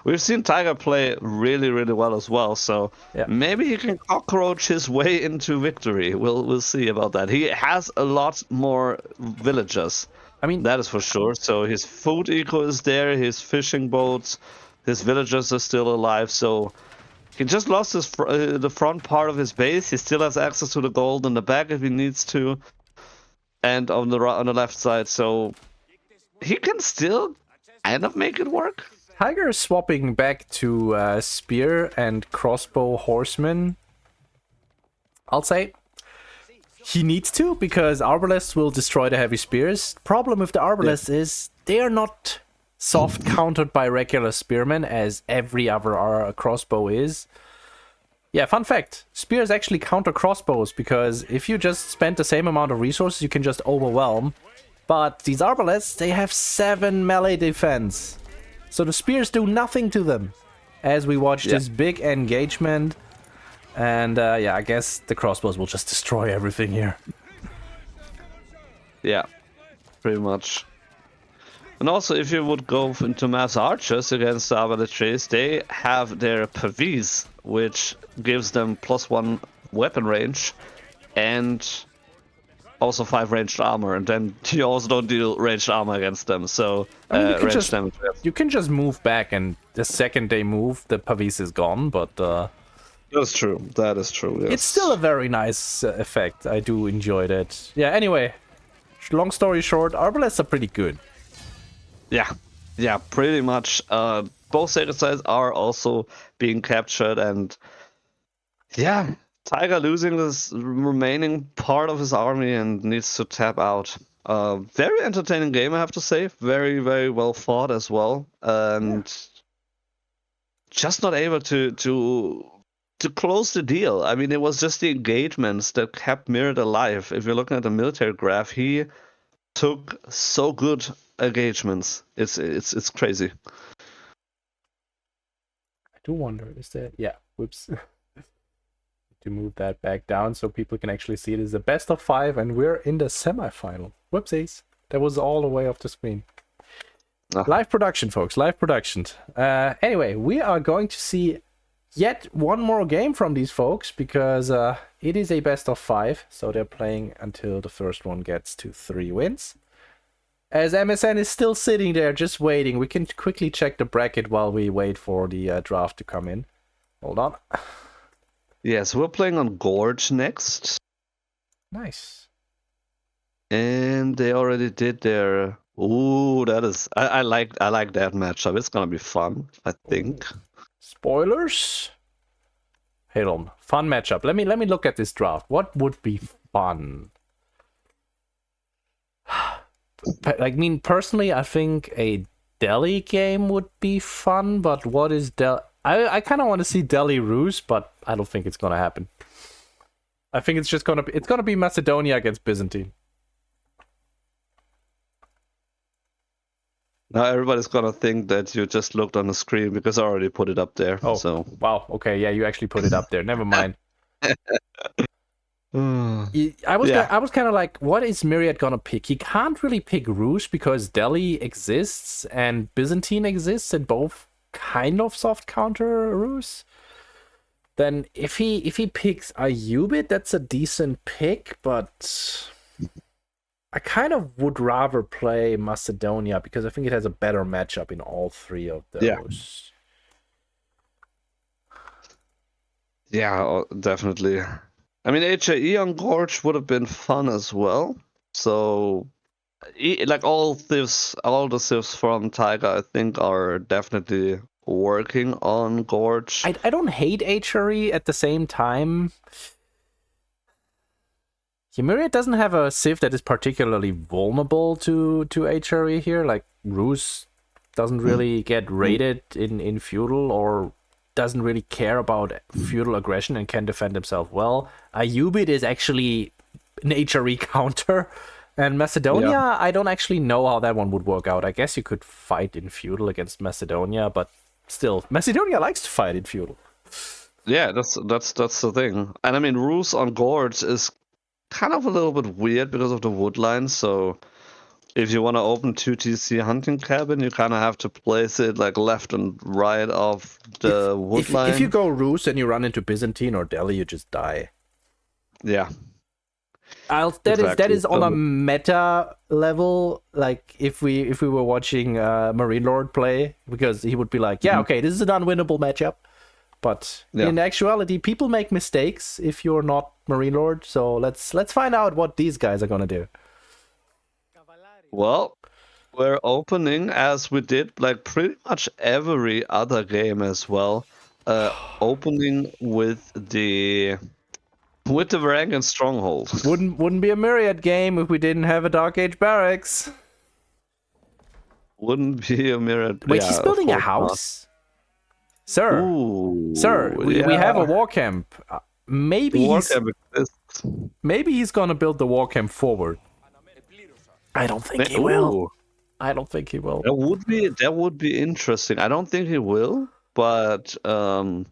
Speaker 2: We've seen Tiger play really, really well as well. So maybe he can cockroach his way into victory. We'll see about that. He has a lot more villagers. I mean, that is for sure. So his food eco is there. His fishing boats, his villagers are still alive. So he just lost his the front part of his base. He still has access to the gold in the back if he needs to. And on the left side, so he can still kind of make it work.
Speaker 1: Tiger is swapping back to spear and crossbow horsemen. I'll say he needs to, because arbalests will destroy the heavy spears. Problem with the arbalests is they are not soft countered by regular spearmen as every other crossbow is. Yeah, fun fact, spears actually counter crossbows, because if you just spend the same amount of resources, you can just overwhelm. But these arbalests, they have 7 melee defense. So the spears do nothing to them. As we watch this big engagement. And I guess the crossbows will just destroy everything here.
Speaker 2: Yeah, pretty much. And also, if you would go into mass archers against the Avalatres, they have their Pavis, which gives them +1 weapon range and also 5 ranged armor. And then you also don't deal ranged armor against them, so ranged damage.
Speaker 1: You can just move back, and the second they move, the Pavis is gone, but...
Speaker 2: That's true. That is true, yes.
Speaker 1: It's still a very nice effect. I do enjoy that. Yeah, anyway, long story short, arbalests are pretty good. Yeah, pretty much. Both sacred sites are also being captured, and Tiger losing this remaining part of his army and needs to tap out. Very entertaining game, I have to say. Very, very well fought as well, and just not able to close the deal. I mean, it was just the engagements that kept Myriad alive. If you're looking at the military graph, he took so good engagements. It's crazy. I do wonder, is that... Yeah, whoops. To move that back down so people can actually see it is a best of 5, and we're in the semi-final. Whoopsies. That was all the way off the screen. Live production, folks. Live production. Anyway, we are going to see yet one more game from these folks, because it is a best of 5, so they're playing until the first one gets to 3 wins. As MSN is still sitting there just waiting, we can quickly check the bracket while we wait for the draft to come in. Hold on.
Speaker 2: Yes, we're playing on Gorge next.
Speaker 1: Nice.
Speaker 2: And they already did their... Ooh, that is... I like that matchup. It's gonna be fun, I think.
Speaker 1: Spoilers? Hold on. Fun matchup. Let me look at this draft. What would be fun? I mean, personally, I think a Delhi game would be fun, but what is Delhi? I kind of want to see Delhi Rus, but I don't think it's gonna happen. I think it's just gonna be Macedonia against Byzantine.
Speaker 2: Now everybody's gonna think that you just looked on the screen because I already put it up there.
Speaker 1: Oh,
Speaker 2: So
Speaker 1: wow. Okay, yeah, you actually put it up there. Never mind.
Speaker 2: yeah,
Speaker 1: I was kind of like, what is Myriad gonna pick? He can't really pick Rouge because Delhi exists and Byzantine exists, and both kind of soft counter Rouge. Then if he picks Ayyubid, that's a decent pick, but I kind of would rather play Macedonia because I think it has a better matchup in all three of those.
Speaker 2: yeah, definitely. I mean, HAE on Gorge would have been fun as well. So, like all the civs from Tiger, I think, are definitely working on Gorge.
Speaker 1: I don't hate HRE at the same time. Myriad doesn't have a civ that is particularly vulnerable to HRE here. Like Rus doesn't really get raided in feudal or doesn't really care about feudal aggression and can defend himself well. Ayyubid is actually an HRE counter. And Macedonia, I don't actually know how that one would work out. I guess you could fight in feudal against Macedonia, but still, Macedonia likes to fight in feudal.
Speaker 2: Yeah, that's the thing. And I mean, Rus on Gorge is kind of a little bit weird because of the wood line. So if you want to open 2TC hunting cabin, you kind of have to place it like left and right of the wood line.
Speaker 1: If you go Rus and you run into Byzantine or Delhi, you just die.
Speaker 2: Yeah.
Speaker 1: That is on a meta level. Like if we were watching Marine Lord play, because he would be like, yeah, okay, this is an unwinnable matchup. But in actuality, people make mistakes if you're not Marine Lord. So let's find out what these guys are gonna do.
Speaker 2: Well, we're opening as we did like pretty much every other game as well. Opening with the Varangian stronghold.
Speaker 1: Wouldn't be a Myriad game if we didn't have a Dark Age barracks.
Speaker 2: Wouldn't be a Myriad.
Speaker 1: Wait, he's building a house? Sir, we have a war camp. Maybe he's gonna build the war camp forward. I don't think he will. I don't think he will.
Speaker 2: That would be interesting. I don't think he will, but I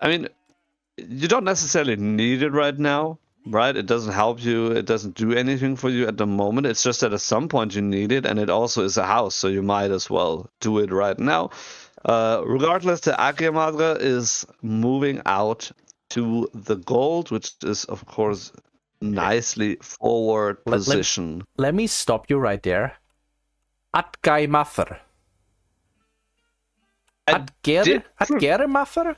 Speaker 2: mean, you don't necessarily need it right now, right? It doesn't help you. It doesn't do anything for you at the moment. It's just that at some point you need it, and it also is a house, so you might as well do it right now. Regardless, the Agia Madre is moving out to the gold, which is, of course, nicely forward position.
Speaker 1: Let me stop you right there. Atgai Mather. Atger Mather?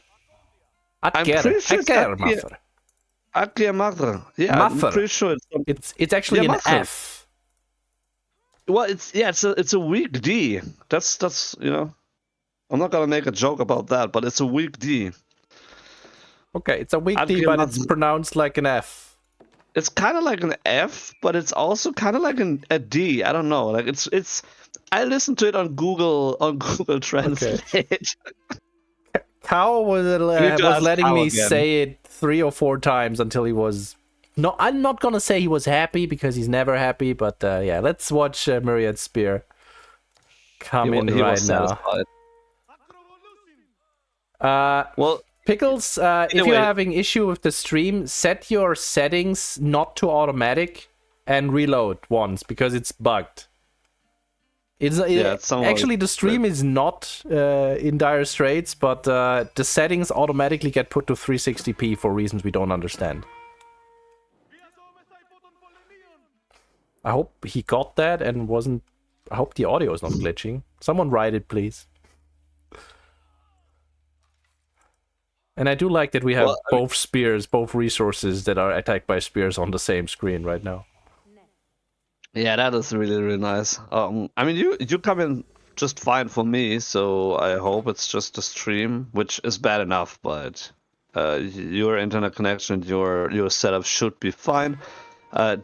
Speaker 1: Atger Mather.
Speaker 2: Agia Madre. Yeah,
Speaker 1: Mather.
Speaker 2: I'm pretty sure
Speaker 1: it's actually an F.
Speaker 2: Well, it's a weak D. That's I'm not gonna make a joke about that, but it's a weak D.
Speaker 1: Okay, it's a weak D, but it's pronounced like an F.
Speaker 2: It's kind of like an F, but it's also kind of like a D. I don't know. Like it's. I listened to it on Google Translate.
Speaker 1: Okay. Kao was letting me say it 3 or 4 times until he was. No, I'm not gonna say he was happy because he's never happy. But yeah, let's watch Myriad Spear come in right now. Well, Pickles, if you're having issue with the stream, set your settings not to automatic and reload once because it's bugged. Actually, the stream is not in dire straits, but the settings automatically get put to 360p for reasons we don't understand. I hope he got that and wasn't... I hope the audio is not glitching. Someone write it, please. And I do like that we have both spears, both resources that are attacked by spears on the same screen right now.
Speaker 2: Yeah, that is really, really nice. I mean, you come in just fine for me, so I hope it's just the stream, which is bad enough, but your internet connection, your setup should be fine.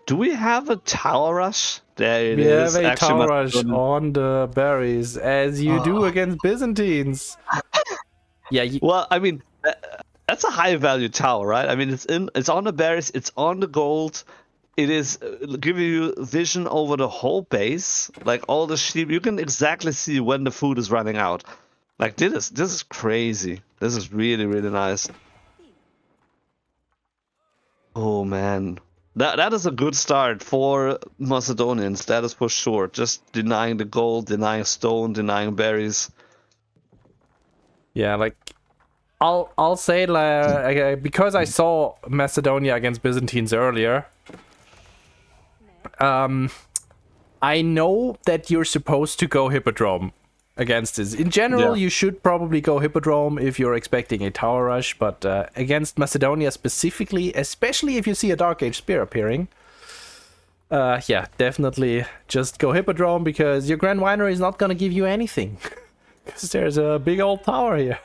Speaker 2: Do we have a tower rush? There it is.
Speaker 1: We have a tower rush on the berries, as you do against Byzantines. Yeah.
Speaker 2: Well, I mean, that's a high value tower, right? I mean, it's on the berries, it's on the gold. it is giving you vision over the whole base, like all the sheep. You can exactly see when the food is running out. Like this is crazy. This is really really nice. Oh man, that is a good start for Macedonians. That is for sure. Just denying the gold, denying stone, denying berries.
Speaker 1: Yeah, like I'll say like because I saw Macedonia against Byzantines earlier. I know that you're supposed to go Hippodrome against this. In general, you should probably go Hippodrome if you're expecting a tower rush, but against Macedonia specifically, especially if you see a Dark Age Spear appearing, yeah, definitely just go Hippodrome because your Grand Winery is not going to give you anything. Because there's a big old tower here.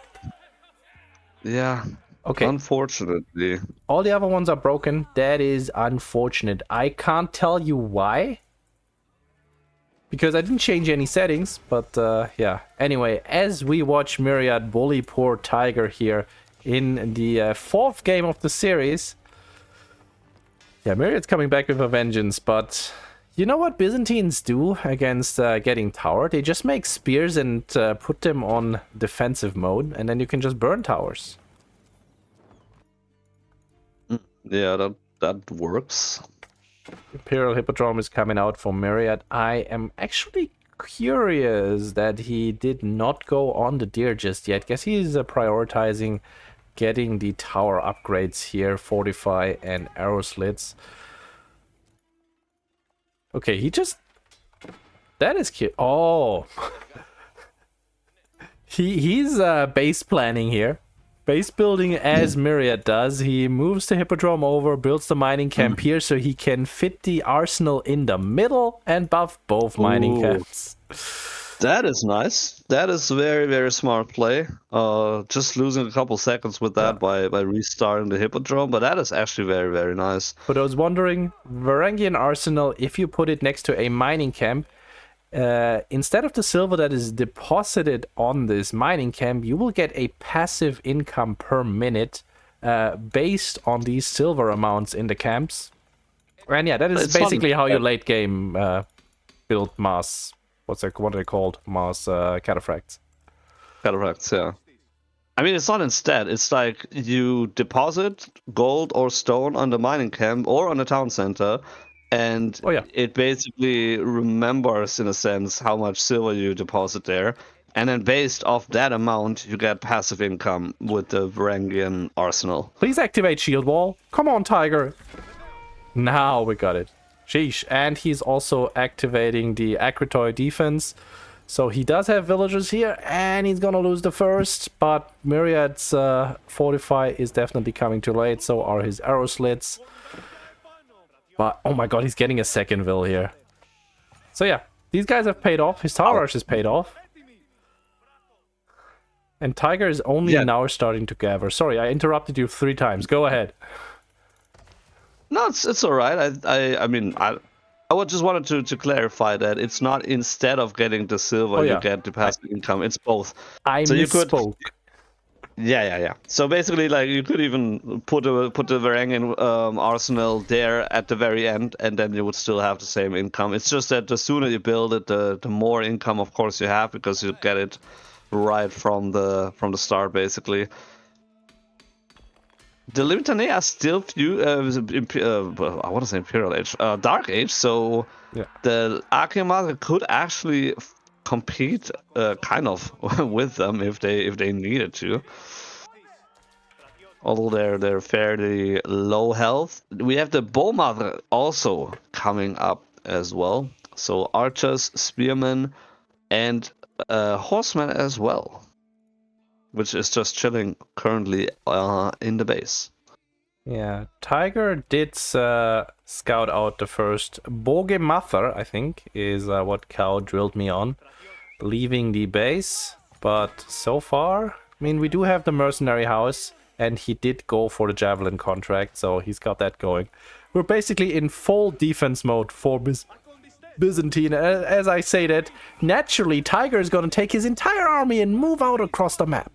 Speaker 2: Yeah.
Speaker 1: Okay.
Speaker 2: Unfortunately.
Speaker 1: All the other ones are broken. That is unfortunate. I can't tell you why. Because I didn't change any settings, but yeah. Anyway, as we watch Myriad bully poor Tiger here in the fourth game of the series. Yeah, Myriad's coming back with a vengeance, but you know what Byzantines do against getting tower? They just make spears and put them on defensive mode, and then you can just burn towers.
Speaker 2: Yeah, that works.
Speaker 1: Imperial Hippodrome is coming out for Myriad. I am actually curious that he did not go on the deer just yet. Guess he's prioritizing getting the tower upgrades here, fortify and arrow slits. Okay, he just... That is cute. Oh. he's base planning here. Base building as Myriad does. He moves the Hippodrome over, builds the mining camp here so he can fit the arsenal in the middle and buff both mining camps.
Speaker 2: That is nice. That is very, very smart play. Just losing a couple seconds with that by restarting the Hippodrome, but that is actually very, very nice.
Speaker 1: For those wondering, Varangian Arsenal, if you put it next to a mining camp, instead of the silver that is deposited on this mining camp, you will get a passive income per minute based on these silver amounts in the camps. And yeah, that is basically how you late game build mass. What are they called? Mass cataphracts.
Speaker 2: Cataphracts, yeah. I mean, it's not instead. It's like you deposit gold or stone on the mining camp or on the town center. And it basically remembers, in a sense, how much silver you deposit there. And then based off that amount, you get passive income with the Varangian Arsenal.
Speaker 1: Please activate Shield Wall. Come on, Tiger. Now we got it. Sheesh. And he's also activating the Akritoy defense. So he does have villagers here, and he's gonna lose the first. But Myriad's Fortify is definitely coming too late. So are his arrow slits. But, oh my god, he's getting a second Vil here. So yeah, these guys have paid off. His tower rush has paid off. And Tiger is only now starting to gather. Sorry, I interrupted you 3 times. Go ahead.
Speaker 2: No, it's all right. I mean, I just wanted to clarify that it's not instead of getting the silver you get the passive income. It's both.
Speaker 1: I misspoke.
Speaker 2: Yeah. So basically, like, you could even put the Varangian arsenal there at the very end, and then you would still have the same income. It's just that the sooner you build it, the more income, of course, you have, because you get it right from the start, basically. The Limitane are still I want to say Imperial Age, Dark Age. So the Archimage could actually compete kind of with them if they needed to. Although they're fairly low health. We have the Bo5 also coming up as well. So archers, spearmen, and horsemen as well, which is just chilling currently in the base.
Speaker 1: Yeah, Tiger did scout out the first Bo5, I think, is what Cow drilled me on, leaving the base. But so far, I mean, we do have the mercenary house, and he did go for the javelin contract, so he's got that going. We're basically in full defense mode for Byzantine. As I say that, naturally, Tiger is going to take his entire army and move out across the map.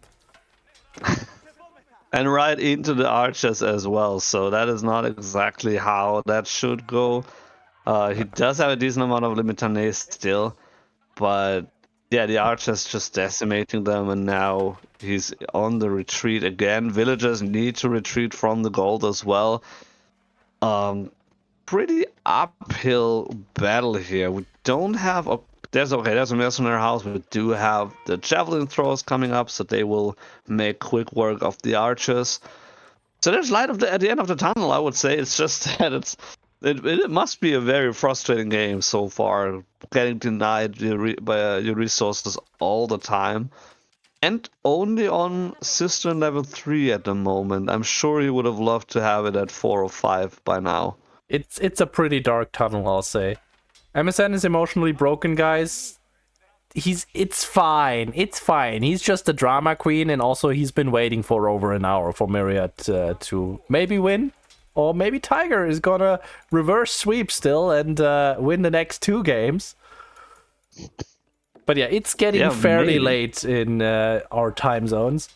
Speaker 2: And right into the archers as well, so that is not exactly how that should go. He does have a decent amount of limitanés still, but yeah, the archers just decimating them, and now he's on the retreat again. Villagers need to retreat from the gold as well. Pretty uphill battle here. We don't have a there's a mercenary house. We do have the javelin throwers coming up, so they will make quick work of the archers. So there's light at the end of the tunnel, I would say. It's just that it must be a very frustrating game so far, getting denied by your resources all the time. And only on Cistern level 3 at the moment. I'm sure you would have loved to have it at 4 or 5 by now.
Speaker 1: It's a pretty dark tunnel, I'll say. MSN is emotionally broken, guys. It's fine. It's fine. He's just a drama queen, and also he's been waiting for over an hour for Myriad to maybe win. Or maybe Tiger is gonna reverse sweep still and win the next 2 games. But yeah, it's getting fairly late in our time zones.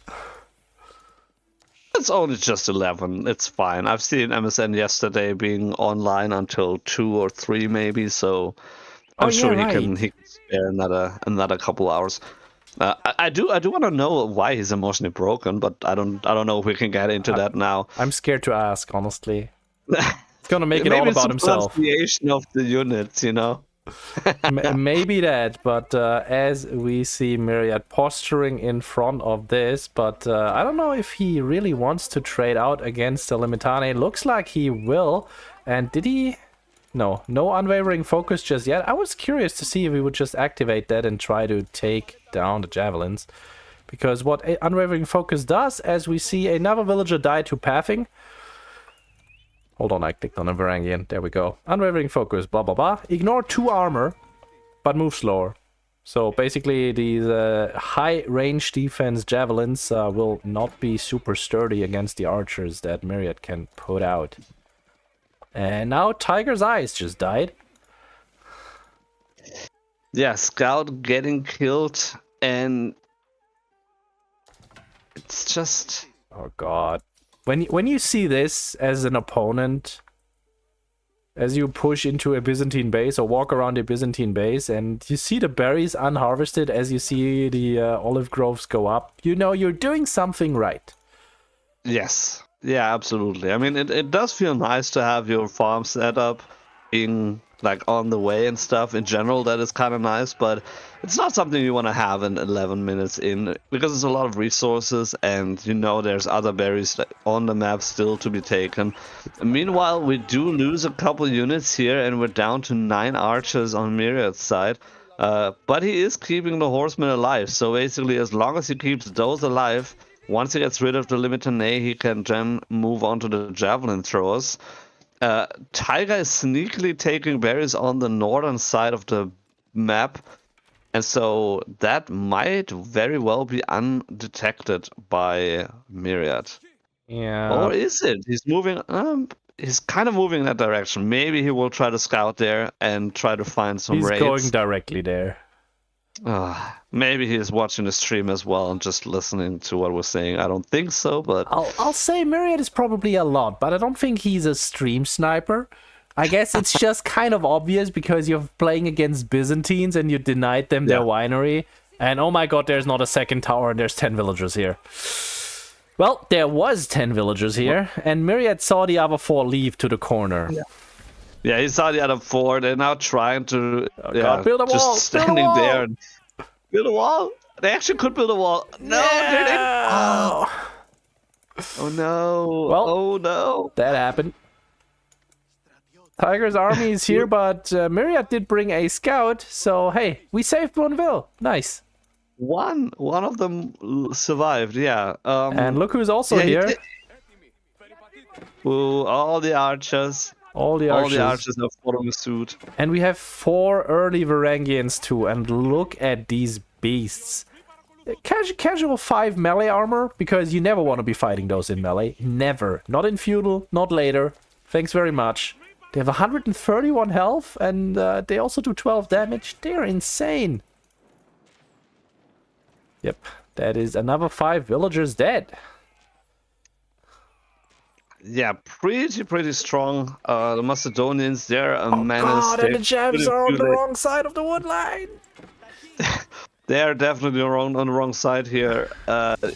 Speaker 2: It's only just 11. It's fine. I've seen MSN yesterday being online until 2 or 3 maybe, so I'm sure he can spare another couple hours. I do want to know why he's emotionally broken, but I don't know if we can get into that now.
Speaker 1: I'm scared to ask, honestly. It's gonna make it all about himself.
Speaker 2: Pronunciation of the units, you know.
Speaker 1: Maybe that, but as we see Myriad posturing in front of this, but I don't know if he really wants to trade out against the Limitane. Looks like he will. And did he? No unwavering focus just yet. I was curious to see if he would just activate that and try to take down the javelins. Because what unwavering focus does, as we see another villager die to pathing. Hold on, I clicked on a Varangian. There we go. Unwavering focus, blah, blah, blah. Ignore 2 armor, but move slower. So basically, these high range defense javelins will not be super sturdy against the archers that Myriad can put out. And now Tiger's Eyes just died.
Speaker 2: Yeah, Scout getting killed, and it's just...
Speaker 1: Oh god. When you see this as an opponent, as you push into a Byzantine base or walk around a Byzantine base and you see the berries unharvested as you see the olive groves go up, you know you're doing something right.
Speaker 2: Yes. Yeah, absolutely. I mean, it does feel nice to have your farm set up in, like, on the way and stuff. In general, that is kind of nice, but it's not something you want to have in 11 minutes in, because it's a lot of resources, and you know there's other berries on the map still to be taken. Meanwhile, we do lose a couple units here, and we're down to 9 archers on Myriad's side. But he is keeping the horsemen alive, so basically as long as he keeps those alive, once he gets rid of the Limitanei, he can then move on to the javelin throwers. Tiger is sneakily taking berries on the northern side of the map, and so that might very well be undetected by Myriad.
Speaker 1: Yeah.
Speaker 2: Or is it? He's moving. He's kind of moving in that direction. Maybe he will try to scout there and try to find some raids.
Speaker 1: He's going directly there.
Speaker 2: Maybe he's watching the stream as well and just listening to what we're saying. I don't think so, but
Speaker 1: I'll say Myriad is probably a lot, but I don't think he's a stream sniper. I guess it's just kind of obvious because you're playing against Byzantines and you denied them their winery. And oh my god, there's not a second tower and there's 10 villagers here. Well, there was 10 villagers here, and Myriad saw the other 4 leave to the corner.
Speaker 2: Yeah, he saw the other 4. They're now trying to
Speaker 1: build a wall,
Speaker 2: just standing there and build a wall. They actually could build a wall. No, they didn't. Oh no.
Speaker 1: Well,
Speaker 2: oh no.
Speaker 1: That happened. Tiger's army is here, but Myriad did bring a scout, so hey, we saved Bonville. Nice.
Speaker 2: One of them survived, yeah.
Speaker 1: And look who's also here.
Speaker 2: Ooh, all the archers.
Speaker 1: All the archers
Speaker 2: are following suit.
Speaker 1: And we have 4 early Varangians too, and look at these beasts. Casual 5 melee armor, because you never want to be fighting those in melee. Never. Not in feudal, not later. Thanks very much. They have 131 health, and they also do 12 damage. They're insane. Yep, that is another 5 villagers dead.
Speaker 2: yeah, pretty strong. The Macedonians, they're a menace.
Speaker 1: God, and
Speaker 2: They
Speaker 1: the Japs
Speaker 2: couldn't
Speaker 1: are on
Speaker 2: do
Speaker 1: the
Speaker 2: that.
Speaker 1: wrong side of the wood line.
Speaker 2: They are definitely on the wrong side here.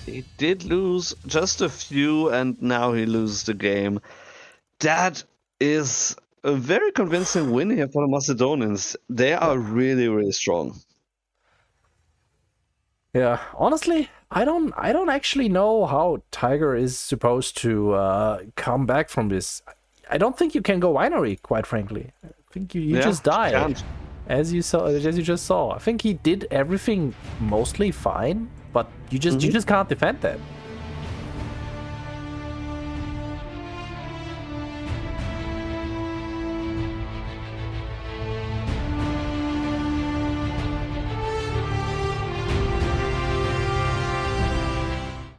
Speaker 2: He did lose just a few, and now he loses the game. That is a very convincing win here for the Macedonians. They are really strong.
Speaker 1: Yeah, honestly, I don't actually know how Tiger is supposed to come back from this. I don't think you can go binary, quite frankly. I think you
Speaker 2: Yeah,
Speaker 1: just die,
Speaker 2: can't.
Speaker 1: as you just saw. I think he did everything mostly fine, but you just can't defend that.